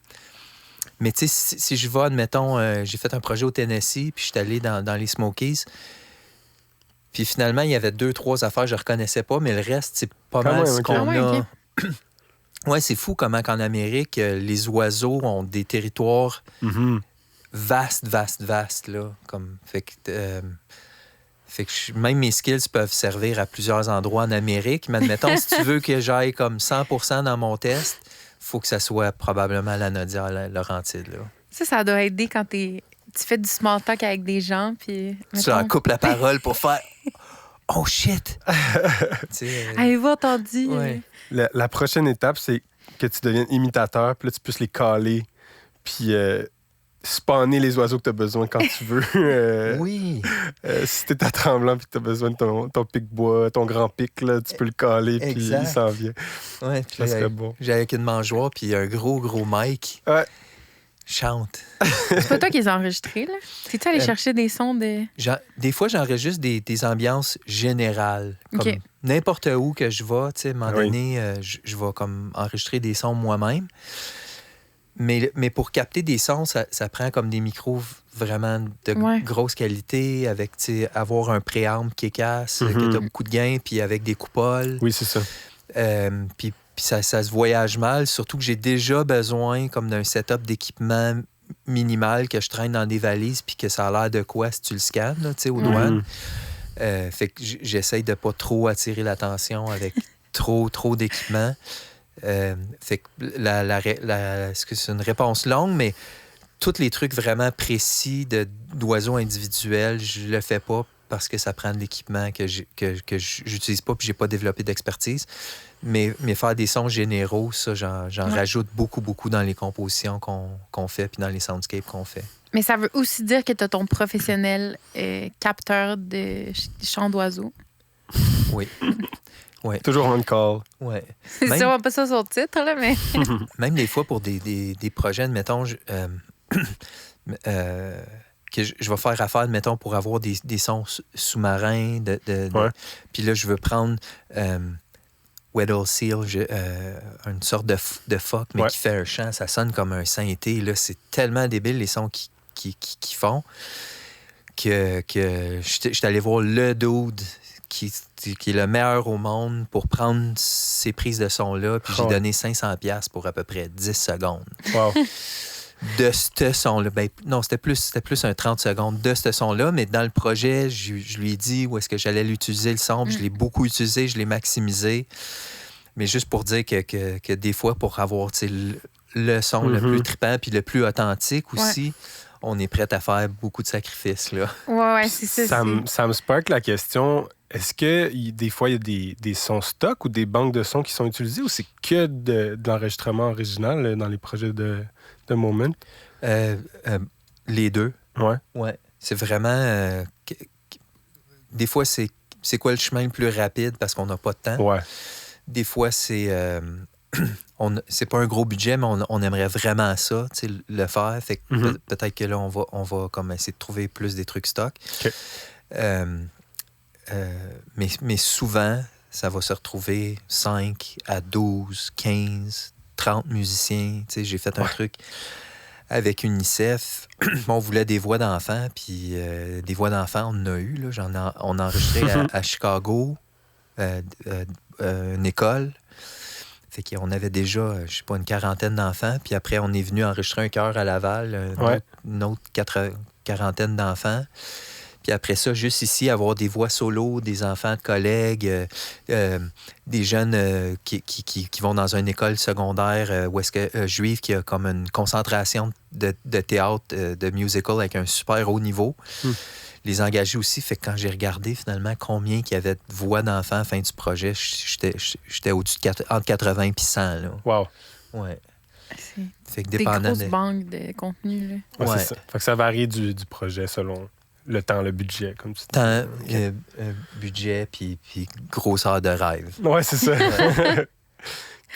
Mais tu sais, si je vais, admettons, j'ai fait un projet au Tennessee, puis je suis allé dans les Smokies. Puis finalement, il y avait 2-3 affaires que je ne reconnaissais pas, mais le reste, c'est pas mal ce qu'on a. Ouais, c'est fou comment qu'en Amérique, les oiseaux ont des territoires vastes, là. Fait que même mes skills peuvent servir à plusieurs endroits en Amérique. Mais admettons, si tu veux que j'aille comme 100% dans mon test, faut que ça soit probablement la Nodière, la Laurentide, là. Ça doit aider quand tu fais du small talk avec des gens, puis... Tu leur coupes la parole pour faire « Oh shit! » Avez-vous entendu? Ouais. La prochaine étape, c'est que tu deviennes imitateur, puis là, tu puisses les caler, puis spawner les oiseaux que tu as besoin quand tu veux. Oui. Si t'es à Tremblant puis que tu as besoin de ton pic-bois, ton grand pic, là, tu peux le caler, puis il s'en vient. Ouais, ça serait bon. J'ai avec une mangeoire, puis un gros mic. Ouais. Chante. C'est pas toi qui les as enregistrés, là? T'es-tu allé chercher des sons de... Des fois, j'enregistre des ambiances générales. Comme n'importe où que je vais, tu sais, à un moment donné, je vais comme enregistrer des sons moi-même. Mais pour capter des sons, ça prend comme des micros vraiment de grosse qualité, avec, avoir un préamble qui est casse, que t'as beaucoup de gain, puis avec des coupoles. Oui, c'est ça. Puis ça se voyage mal, surtout que j'ai déjà besoin comme d'un setup d'équipement minimal que je traîne dans des valises, puis que ça a l'air de quoi si tu le scannes, là, aux douanes. Fait que j'essaye de pas trop attirer l'attention avec trop d'équipement. Fait que est-ce que c'est une réponse longue, mais tous les trucs vraiment précis d'oiseaux individuels, je le fais pas parce que ça prend de l'équipement que j'utilise pas puis j'ai pas développé d'expertise. Mais faire des sons généraux, ça, j'en rajoute beaucoup dans les compositions qu'on fait puis dans les soundscapes qu'on fait. Mais ça veut aussi dire que tu as ton professionnel capteur de chants d'oiseaux. Oui. Ouais. Toujours on call. Ouais. C'est sûrement pas ça sur le titre, là, mais... Même des fois, pour des projets, admettons, que je vais faire affaire, admettons, pour avoir des sons sous-marins. Puis là, je veux prendre Weddell Seal, une sorte de phoque, mais qui fait un chant. Ça sonne comme un synthé. Là, c'est tellement débile, les sons qu'ils font, que je suis allé voir le dude qui est le meilleur au monde pour prendre ces prises de son-là, puis j'ai donné 500$ pour à peu près 10 secondes. Wow. De ce son-là. Ben, non, c'était plus un 30 secondes de ce son-là, mais dans le projet, je lui ai dit où est-ce que j'allais l'utiliser, le son, puis je l'ai beaucoup utilisé, je l'ai maximisé. Mais juste pour dire que des fois, pour avoir le son le plus trippant puis le plus authentique aussi, on est prêt à faire beaucoup de sacrifices, là. Ouais, c'est ça. Ça me spark la question... Est-ce que des fois, il y a des sons stock ou des banques de sons qui sont utilisés ou c'est que de l'enregistrement original dans les projets de Moment? Les deux. Ouais. C'est vraiment... des fois, c'est quoi le chemin le plus rapide parce qu'on n'a pas de temps. Ouais. Des fois, c'est... c'est pas un gros budget, mais on aimerait vraiment ça, le faire. Fait que peut-être que là, on va comme essayer de trouver plus des trucs stock. OK. Mais souvent, ça va se retrouver 5 à 12, 15 30 musiciens. Tu sais, j'ai fait un truc avec UNICEF. On voulait des voix d'enfants, puis des voix d'enfants, on en a eu. Là. On a enregistré à Chicago, une école. Fait qu'on avait déjà, je sais pas, une quarantaine d'enfants. Puis après, on est venu enregistrer un chœur à Laval, une autre quarantaine d'enfants. Puis après ça, juste ici, avoir des voix solo, des enfants de collègues, des jeunes qui vont dans une école secondaire juive qui a comme une concentration de théâtre, de musical avec un super haut niveau. Les engager aussi. Fait que quand j'ai regardé finalement combien il y avait de voix d'enfants à la fin du projet, j'étais au-dessus entre 80 et 100. Là. Wow. Ouais. C'est que des dépendant grosses banques de contenu. Là. Ouais, c'est ça. Fait que ça varie du projet selon le temps, le budget, comme tu dis. Temps, budget, puis grosseur de rêve. Ouais, c'est ça.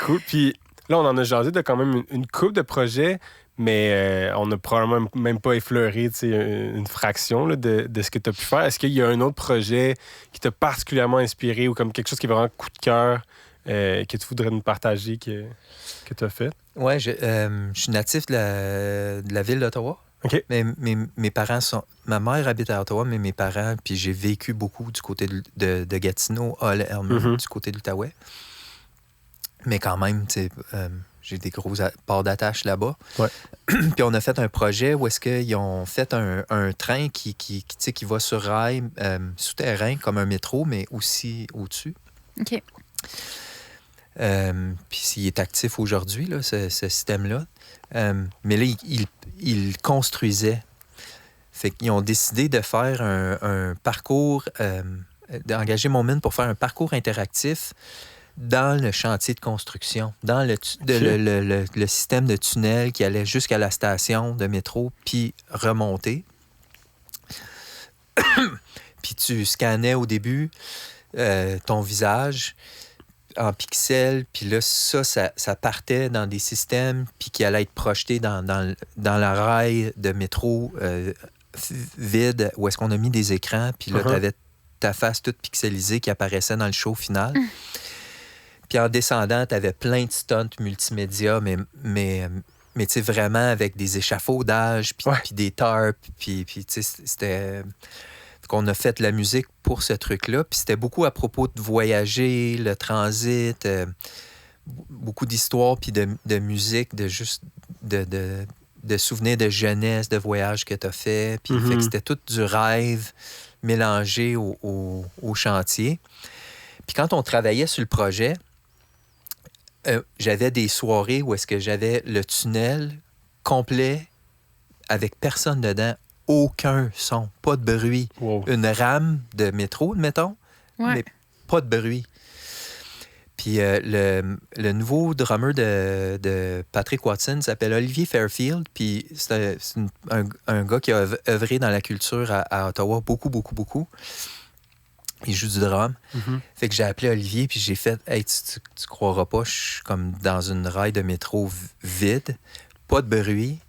Cool. Puis là, on en a jasé de quand même une couple de projets, mais on n'a probablement même pas effleuré une fraction là, de ce que tu as pu faire. Est-ce qu'il y a un autre projet qui t'a particulièrement inspiré ou comme quelque chose qui est vraiment coup de cœur que tu voudrais nous partager que tu as fait? Oui, je suis natif de la ville d'Ottawa. OK. Mais mes parents sont... Ma mère habite à Ottawa, mais mes parents... Puis j'ai vécu beaucoup du côté de Gatineau, Hull, Elmer, du côté de l'Outaouais. Mais quand même, tu sais, j'ai des gros ports d'attache là-bas. Ouais. Puis on a fait un projet où est-ce qu'ils ont fait un train qui va sur rail souterrain, comme un métro, mais aussi au-dessus. OK. Puis il est actif aujourd'hui, là, ce système-là. Mais là, ils construisaient. Fait qu'ils ont décidé de faire un parcours, d'engager Moment pour faire un parcours interactif dans le chantier de construction, dans le système de tunnel qui allait jusqu'à la station de métro, puis remonter. Puis tu scannais au début ton visage en pixels, puis là, ça partait dans des systèmes, puis qui allait être projeté dans la rail de métro vide, où est-ce qu'on a mis des écrans, puis là, tu avais ta face toute pixelisée qui apparaissait dans le show final. Puis en descendant, tu avais plein de stunts multimédia, mais tu sais, vraiment avec des échafaudages, puis des tarps, puis tu sais, c'était... qu'on a fait la musique pour ce truc-là. Puis c'était beaucoup à propos de voyager, le transit, beaucoup d'histoires, puis de musique, de juste de souvenirs de jeunesse, de voyages que tu as fait. Puis fait que c'était tout du rêve mélangé au chantier. Puis quand on travaillait sur le projet, j'avais des soirées où est-ce que j'avais le tunnel complet avec personne dedans. Aucun son, pas de bruit. Wow. Une rame de métro, mettons, mais pas de bruit. Puis le nouveau drummer de Patrick Watson s'appelle Olivier Fairfield, puis c'est un gars qui a œuvré dans la culture à Ottawa beaucoup. Il joue du drum. Fait que j'ai appelé Olivier, puis j'ai fait « Hey, tu croiras pas, je suis comme dans une rail de métro vide, pas de bruit.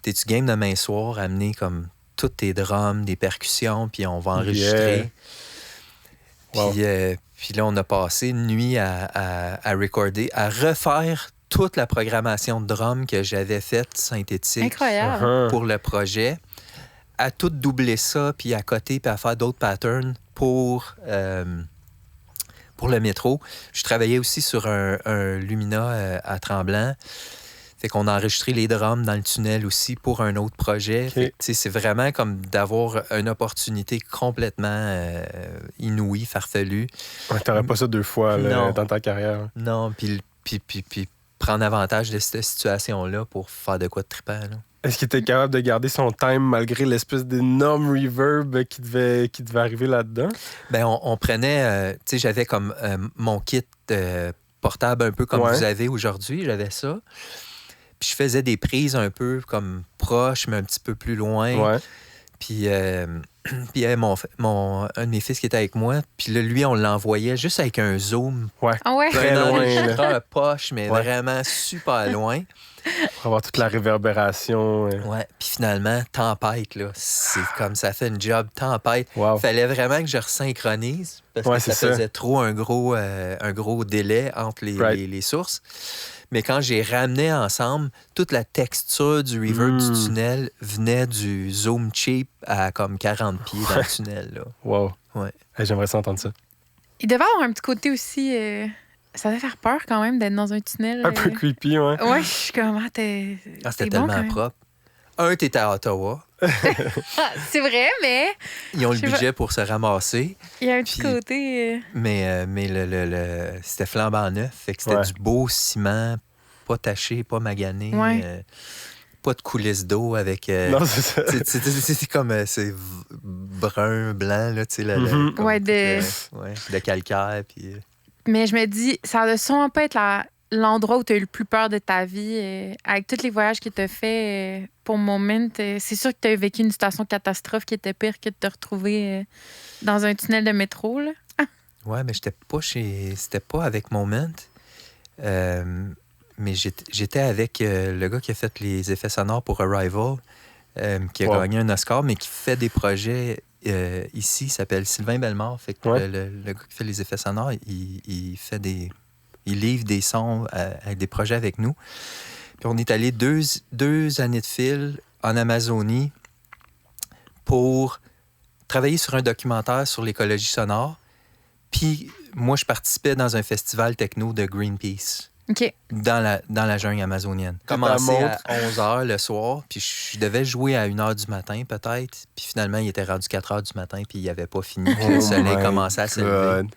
T'es-tu game demain soir, amener comme tous tes drums, des percussions, puis on va enregistrer. Wow. Puis là, on a passé une nuit à recorder, à refaire toute la programmation de drums que j'avais faite synthétique. Incroyable. Pour le projet, à tout doubler ça, puis à côté, puis à faire d'autres patterns pour le métro. Je travaillais aussi sur un Lumina à Tremblant. Fait qu'on a enregistré les drums dans le tunnel aussi pour un autre projet. Fait que, c'est vraiment comme d'avoir une opportunité complètement inouïe, farfelue. Ouais, t'aurais pas ça deux fois là, dans ta carrière. Non, puis prendre avantage de cette situation-là pour faire de quoi de trippant. Là. Est-ce qu'il était capable de garder son time malgré l'espèce d'énorme reverb qui devait arriver là-dedans? Ben on prenait... tu sais, j'avais comme mon kit portable un peu comme vous avez aujourd'hui. J'avais ça. Puis je faisais des prises un peu comme proches, mais un petit peu plus loin. Ouais. Puis un de mes fils qui était avec moi, puis là, lui, on l'envoyait juste avec un zoom. Ouais. Ah ouais? Très loin. Un poche, mais vraiment super loin. Pour avoir toute la réverbération. Ouais. Puis finalement, tempête, là. C'est comme ça fait une job tempête. Wow. Fallait vraiment que je resynchronise parce que ça faisait trop un gros délai entre les sources. Mais quand j'ai ramené ensemble, toute la texture du reverb du tunnel venait du zoom cheap à comme 40 pieds dans le tunnel. Là. Wow. Ouais. Hey, j'aimerais ça entendre ça. Il devait avoir un petit côté aussi... ça devait faire peur quand même d'être dans un tunnel. Un peu creepy, ouais. Ouais, je suis comme... t'es... Ah, c'était t'es tellement bon, quand même. propre. T'étais à Ottawa. Ah, c'est vrai, mais Ils ont le Je sais budget pour se ramasser. il y a un petit Puis- côté... Mais c'était flambant neuf. Fait que c'était Ouais. du beau ciment, pas taché, pas magané. Ouais. Pas de coulisses d'eau avec... Non, c'est ça. c'est comme... c'est brun, blanc, là, tu sais. Mhm. comme Ouais, tout de calcaire, puis... Mais je me dis, ça doit sûrement pas être l'endroit où tu as eu le plus peur de ta vie. Avec tous les voyages que tu as fait pour Moment, c'est sûr que tu as vécu une situation catastrophe qui était pire que de te retrouver dans un tunnel de métro. Là. Ouais, mais c'était pas avec Moment. Mais j'étais avec le gars qui a fait les effets sonores pour Arrival, qui a Wow. gagné un Oscar, mais qui fait des projets ici. Il s'appelle Sylvain Bellemare. Fait que Ouais. le gars qui fait les effets sonores, il livre des sons avec des projets avec nous. Puis on est allé deux années de fil en Amazonie pour travailler sur un documentaire sur l'écologie sonore. Puis moi, je participais dans un festival techno de Greenpeace OK. dans la jungle amazonienne. T'étais à Commencé à Montre. 11h le soir, puis je devais jouer à 1h du matin peut-être. Puis finalement, il était rendu 4h du matin, puis il n'avait pas fini. Puis le soleil my commençait à se lever. God.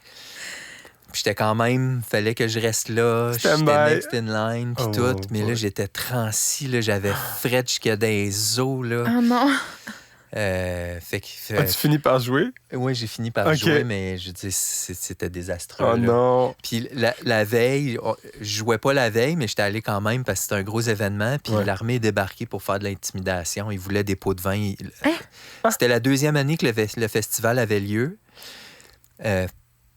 Puis j'étais quand même, fallait que je reste là, Stand j'étais by. next in line, puis Oh, tout. Mais boy. là, j'étais transi, là, j'avais fret jusqu'à des os, là. Oh non. Fait que... As-tu fini par jouer? Oui, j'ai fini par Ok. jouer, mais je dis, c'était désastreux. Oh là. non. Puis la veille, je jouais pas la veille, mais j'étais allé quand même parce que c'était un gros événement. Puis Ouais. l'armée est débarquée pour faire de l'intimidation. Ils voulaient des pots de vin. Hein? C'était la deuxième année que le festival avait lieu.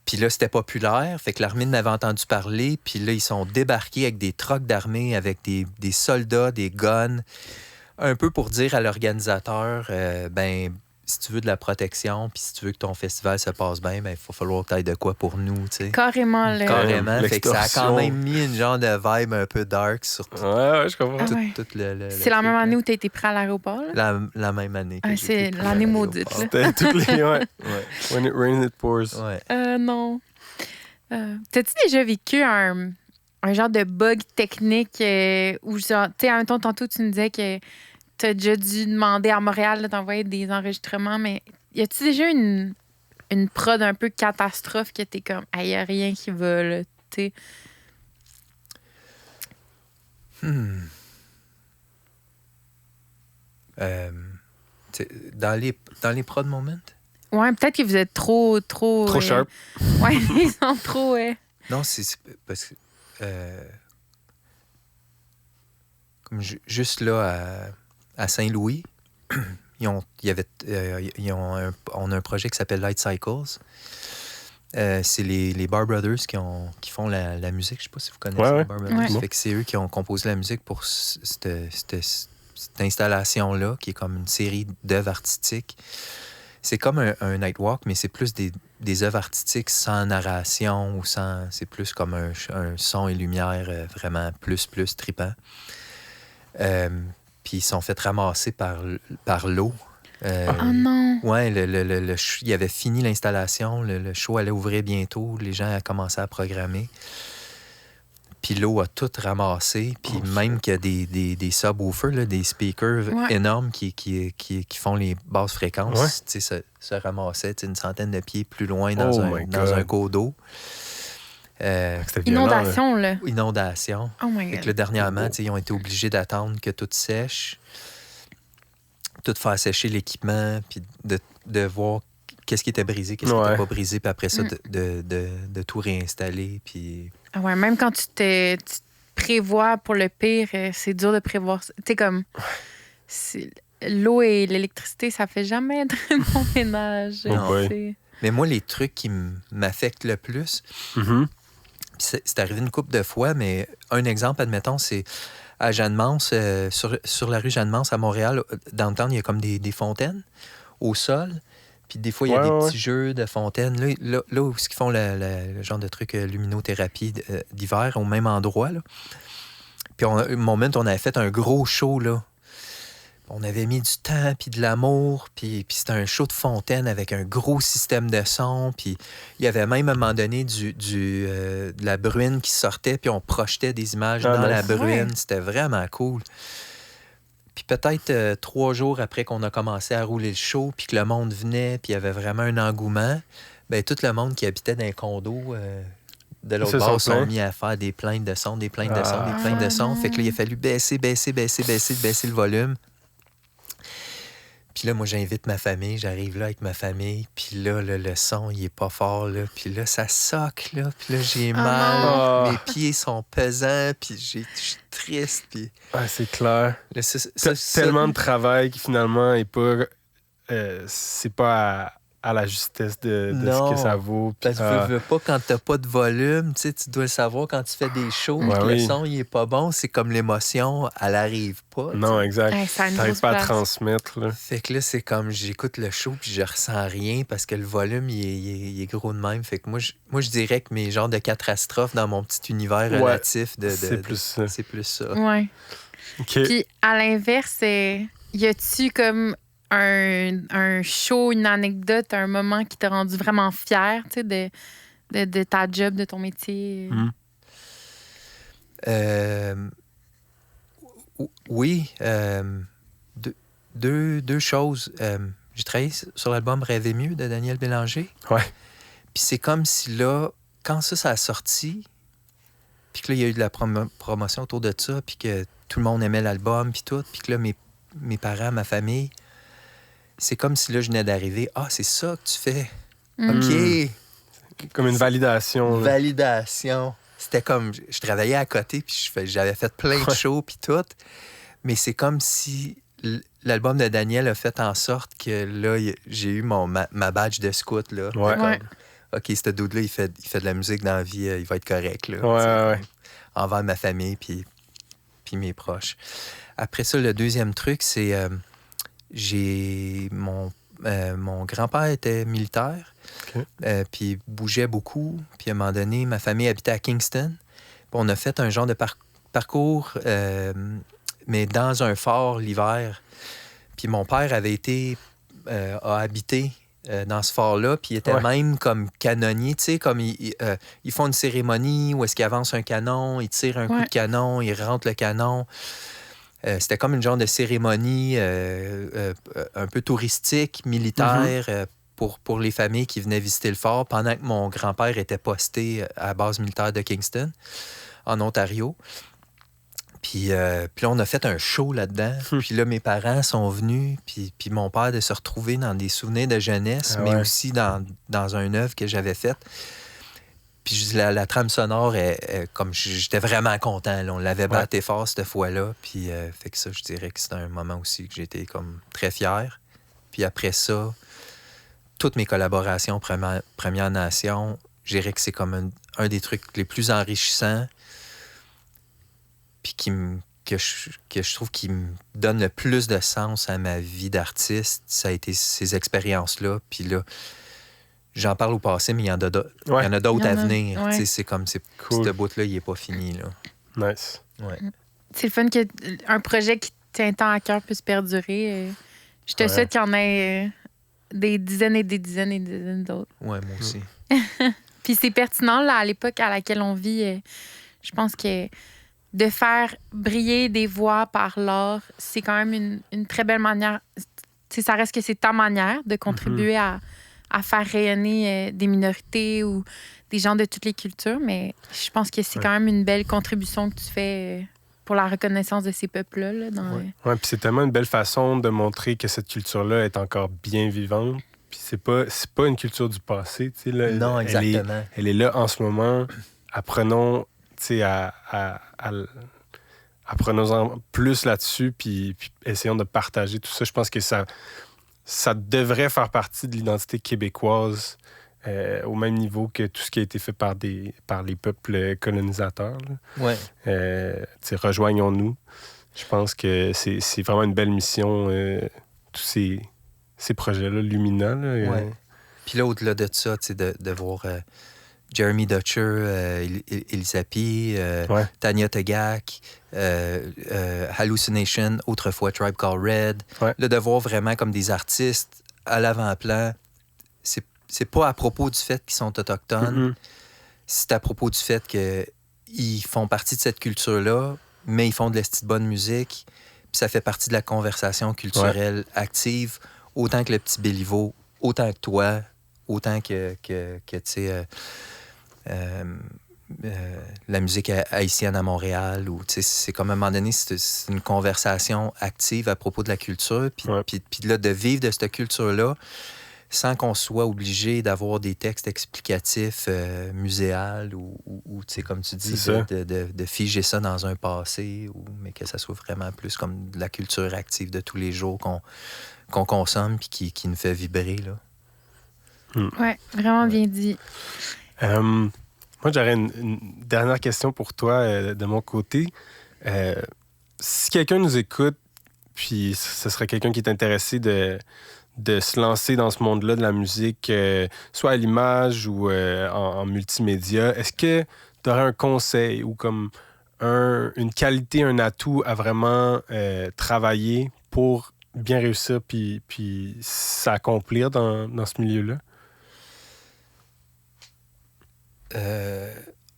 Puis là, c'était populaire. Fait que l'armée en avait entendu parler. Puis là, ils sont débarqués avec des trucks d'armée, avec des soldats, des guns. Un peu pour dire à l'organisateur, ben, si tu veux de la protection, puis si tu veux que ton festival se passe bien, ben, il va falloir que tu ailles de quoi pour nous, tu sais. Carrément. Là. Carrément. Fait que ça a quand l'extorsion. même mis une genre de vibe un peu dark sur Ouais, je comprends. Ah ouais. tout le C'est la truc, même là. année où tu as été prêt à l'aéroport. Là? La même année. que Ah, j'ai c'est été pris l'année à maudite, l'aéroport. C'était toutes les... Ouais. Ouais. When it rains, it pours. Ouais. Non. T'as-tu déjà vécu un genre de bug technique où, genre, tu sais, en même temps, tantôt, tu nous disais que tu as déjà dû demander à Montréal là, d'envoyer des enregistrements, mais y a-tu déjà une prod un peu catastrophe que t'es comme, il n'y a rien qui va, là, tu sais? Dans les prod moments? Ouais, peut-être que vous êtes trop... Trop sharp. Ouais, ils sont trop... Non, c'est parce que... comme juste là, à Saint-Louis, on a un projet qui s'appelle Light Cycles. C'est les Bar Brothers qui font la musique. Je sais pas si vous connaissez Ouais, les Bar Brothers. Ouais. Fait que c'est eux qui ont composé la musique pour cette installation-là, qui est comme une série d'œuvres artistiques. C'est comme un Nightwalk, mais c'est plus des œuvres artistiques sans narration ou sans... C'est plus comme un son et lumière vraiment plus trippant. Puis ils sont fait ramasser par l'eau. Oh non! Ouais, il avait fini l'installation, le show allait ouvrir bientôt, les gens commençaient à programmer. Puis l'eau a tout ramassé, puis même qu'il y a des subwoofers, là, des speakers Ouais. énormes qui font les basses fréquences, Ouais. tu sais, se ramassaient une centaine de pieds plus loin dans, Oh un, my dans God. un cours d'eau. C'était violent, là. Inondation, là. Inondation. Oh my Fait God. que là, dernièrement, tu sais, ils ont été obligés d'attendre que tout sèche, tout faire sécher l'équipement, puis de voir qu'est-ce qui était brisé, qu'est-ce qui Ouais. n'était pas brisé, puis après ça, de tout réinstaller. Puis... Ah ouais, même quand tu te prévois pour le pire, c'est dur de prévoir. Tu sais, comme... L'eau et l'électricité, ça fait jamais très bon ménage. Oh boy. C'est- Mais moi, les trucs qui m'affectent le plus, Mhm. puis c'est arrivé une couple de fois, mais un exemple, admettons, c'est à Jeanne-Mance, sur la rue Jeanne-Mance à Montréal, dans le temps, il y a comme des fontaines au sol. Puis des fois, il y a Ouais, des ouais. petits jeux de fontaine. Là où ils font le genre de truc luminothérapie d'hiver, au même endroit. Là. Puis Moment, on avait fait un gros show, là. On avait mis du temps, puis de l'amour, puis c'était un show de fontaine avec un gros système de son, puis il y avait même à un moment donné de la bruine qui sortait, puis on projetait des images dans la nice. bruine. Ouais. C'était vraiment cool. Puis peut-être 3 jours après qu'on a commencé à rouler le show, puis que le monde venait, puis il y avait vraiment un engouement, bien, tout le monde qui habitait dans les condos de l'autre Ils se bord sont sont plaints. mis à faire des plaintes de son, des plaintes de son, Ah. des plaintes de son. Fait que là, il a fallu baisser le volume. Puis là, moi, j'invite ma famille, j'arrive là avec ma famille, puis là, le son, il est pas fort, là. Puis là, ça soque, là. Puis là, j'ai mal, non. mes pieds sont pesants, puis je suis triste, puis... Ah, c'est clair. Là, Tellement de travail qui finalement est pas... c'est pas à la justesse de ce Non, que ça vaut. Puis, Parce que veux pas, quand t'as pas de volume, tu sais, tu dois le savoir quand tu fais des shows, Ouais, que oui. le son, il est pas bon, c'est comme l'émotion, elle arrive pas. tu non, sais. exact. Hey, ça a une T'arrives grosse pas à place. transmettre, là. Fait que là, c'est comme j'écoute le show puis je ressens rien parce que le volume, il est gros de même. Fait que moi, je dirais que mes genres de catastrophes dans mon petit univers Ouais, relatif c'est plus ça. c'est plus ça. Ouais. OK. Puis, à l'inverse, y a-tu comme un show, une anecdote, un moment qui t'a rendu vraiment fier, tu sais, de ta job, de ton métier? Mm. Oui. Deux choses. J'ai travaillé sur l'album Rêver mieux de Daniel Bélanger. Ouais. Puis c'est comme si là, quand ça a sorti, puis que là, il y a eu de la promotion autour de ça, puis que tout le monde aimait l'album, puis tout, puis que là, mes parents, ma famille, c'est comme si là, je venais d'arriver. Ah, c'est ça que tu fais. OK. Comme une validation, là. Validation. C'était comme, je travaillais à côté, puis j'avais fait plein de Ouais. shows, puis tout. Mais c'est comme si l'album de Daniel a fait en sorte que là, j'ai eu ma badge de scout, là. Ouais. Ouais. OK, ce dude-là, il fait de la musique dans la vie, il va être correct, là. Ouais, ouais. Envers ma famille, puis mes proches. Après ça, le deuxième truc, c'est... j'ai... Mon grand-père était militaire, OK. puis il bougeait beaucoup. Puis à un moment donné, ma famille habitait à Kingston. Puis on a fait un genre de parcours, mais dans un fort l'hiver. Puis mon père avait a habité dans ce fort-là, puis il était Ouais. même comme canonnier, tu sais, comme ils font une cérémonie où est-ce qu'ils avancent un canon, ils tirent un coup Ouais. de canon, ils rentrent le canon. C'était comme une genre de cérémonie un peu touristique, militaire, pour les familles qui venaient visiter le fort, pendant que mon grand-père était posté à la base militaire de Kingston, en Ontario. Puis là, on a fait un show là-dedans. Puis là, mes parents sont venus, puis mon père de se retrouver dans des souvenirs de jeunesse, Ah mais ouais. aussi dans un œuvre que j'avais faite. Puis la trame sonore, comme j'étais vraiment content. Là. On l'avait batté fort cette fois-là. Puis fait que ça, je dirais que c'était un moment aussi que j'étais comme très fier. Puis après ça, toutes mes collaborations Première Nation, je dirais que c'est comme un des trucs les plus enrichissants. Puis que je trouve qui me donne le plus de sens à ma vie d'artiste, ça a été ces expériences-là. Puis là, j'en parle au passé, mais il y en a d'autres Il y à en a, venir. ouais. Tu sais, c'est comme Cool. ce bout-là, il n'est pas fini. Là. Nice. Ouais. C'est le fun qu'un projet qui tient tant à cœur puisse perdurer. Je te Ouais. souhaite qu'il y en ait des dizaines et des dizaines et des dizaines d'autres. Ouais, moi aussi. Puis c'est pertinent, là, à l'époque à laquelle on vit. Je pense que de faire briller des voix par l'art, c'est quand même une très belle manière. Tu sais, ça reste que c'est ta manière de contribuer à faire rayonner des minorités ou des gens de toutes les cultures, mais je pense que c'est quand même une belle contribution que tu fais pour la reconnaissance de ces peuples-là. Là, Ouais, puis c'est tellement une belle façon de montrer que cette culture-là est encore bien vivante. Puis c'est pas une culture du passé, tu sais. Là, Non, exactement. Elle est là en ce moment. Apprenons, tu sais, apprenons-en plus là-dessus, puis essayons de partager tout ça. Je pense que ça devrait faire partie de l'identité québécoise au même niveau que tout ce qui a été fait par les peuples colonisateurs. Là. Ouais. Tu sais, rejoignons-nous. Je pense que c'est vraiment une belle mission, tous ces projets-là, Lumina. Là, Ouais. Puis là, au-delà de ça, tu sais, de voir Jeremy Dutcher, Elisa P., Ouais. Tanya Tegak, Hallucination, autrefois Tribe Called Red. Ouais. Là, de voir vraiment comme des artistes à l'avant-plan, c'est pas à propos du fait qu'ils sont autochtones, Mm-mm. c'est à propos du fait qu'ils font partie de cette culture-là, mais ils font de l'esti de bonne musique, puis ça fait partie de la conversation culturelle active, autant que le petit Béliveau, autant que toi, autant que tu sais, la musique haïtienne à Montréal. Ou, tu sais, c'est comme à un moment donné, c'est une conversation active à propos de la culture, puis Ouais. puis là, de vivre de cette culture-là, sans qu'on soit obligé d'avoir des textes explicatifs muséals ou tu sais, comme tu dis, C'est ça. de figer ça dans un passé, mais que ça soit vraiment plus comme de la culture active de tous les jours qu'on consomme puis qui nous fait vibrer, là. Ouais, vraiment bien dit. Moi, j'aurais une dernière question pour toi de mon côté. Si quelqu'un nous écoute, puis ce serait quelqu'un qui est intéressé de se lancer dans ce monde-là de la musique, soit à l'image ou en multimédia, est-ce que tu aurais un conseil ou comme une qualité, un atout à vraiment travailler pour bien réussir puis s'accomplir dans ce milieu-là?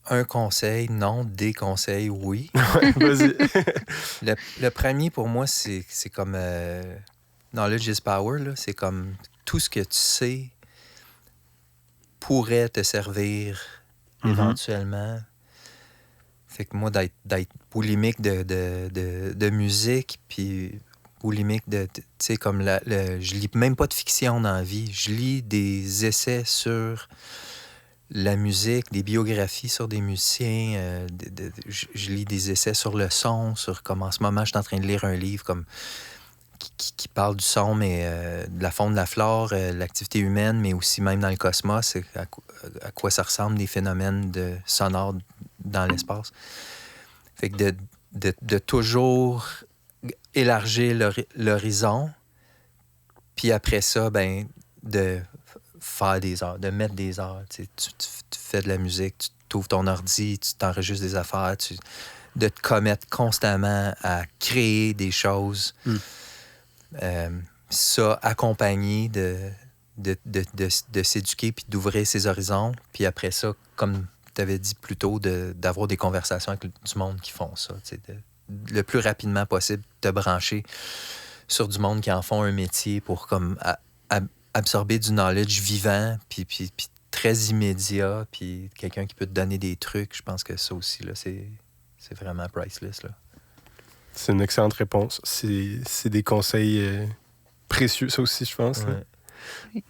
Un conseil, non. Des conseils, oui. Vas-y. Le premier, pour moi, c'est comme... knowledge is power, là. C'est comme tout ce que tu sais pourrait te servir éventuellement. Fait que moi, d'être boulimique de musique, puis boulimique de... Tu sais, comme je lis même pas de fiction dans la vie. Je lis des essais sur la musique, des biographies sur des musiciens. Je lis des essais sur le son, sur comme en ce moment, je suis en train de lire un livre comme qui parle du son, mais de la faune, de la flore, l'activité humaine, mais aussi même dans le cosmos, à quoi ça ressemble des phénomènes sonores dans l'espace. Fait que de toujours élargir l'horizon, puis après ça, ben de faire des heures, de mettre des heures. Tu fais de la musique, tu t'ouvres ton ordi, tu t'enregistres des affaires, de te commettre constamment à créer des choses. Ça, accompagné de s'éduquer puis d'ouvrir ses horizons. Puis après ça, comme tu avais dit plus tôt, d'avoir des conversations avec du monde qui font ça. Le plus rapidement possible, te brancher sur du monde qui en font un métier pour comme absorber du knowledge vivant puis très immédiat, puis quelqu'un qui peut te donner des trucs. Je pense que ça aussi, là, c'est vraiment priceless, là. C'est une excellente réponse. C'est des conseils précieux, ça aussi, je pense. Ouais.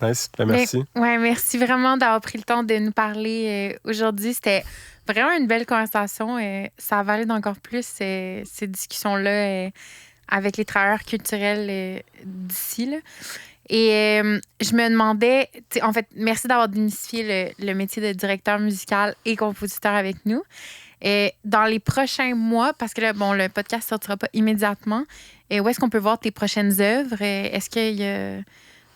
Nice. Ben, merci. Merci vraiment d'avoir pris le temps de nous parler aujourd'hui. C'était vraiment une belle conversation. Ça valide encore plus ces discussions-là avec les travailleurs culturels d'ici, là. Et je me demandais, en fait, merci d'avoir démystifié le métier de directeur musical et compositeur avec nous. Dans les prochains mois, parce que là, bon, le podcast ne sortira pas immédiatement, où est-ce qu'on peut voir tes prochaines œuvres? Est-ce qu'il y a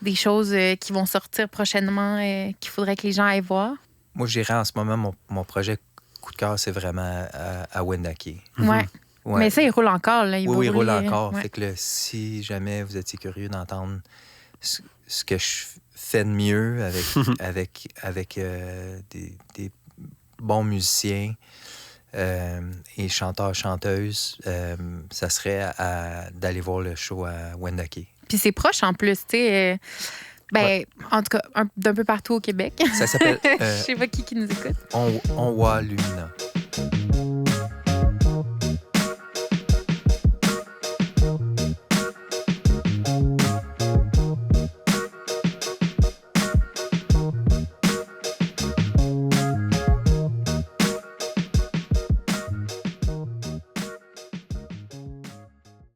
des choses qui vont sortir prochainement qu'il faudrait que les gens aillent voir? Moi, je dirais en ce moment, mon projet coup de cœur, c'est vraiment à Wendake. Ouais. Mais ça, il roule encore. Là. Oui, il roule encore. Ouais. Fait que là, si jamais vous étiez curieux d'entendre ce que je fais de mieux avec des bons musiciens et chanteurs-chanteuses, ça serait d'aller voir le show à Wendake. Puis c'est proche en plus, tu sais. En tout cas, d'un peu partout au Québec. Ça s'appelle... Je sais pas qui nous écoute. On voit Lumina.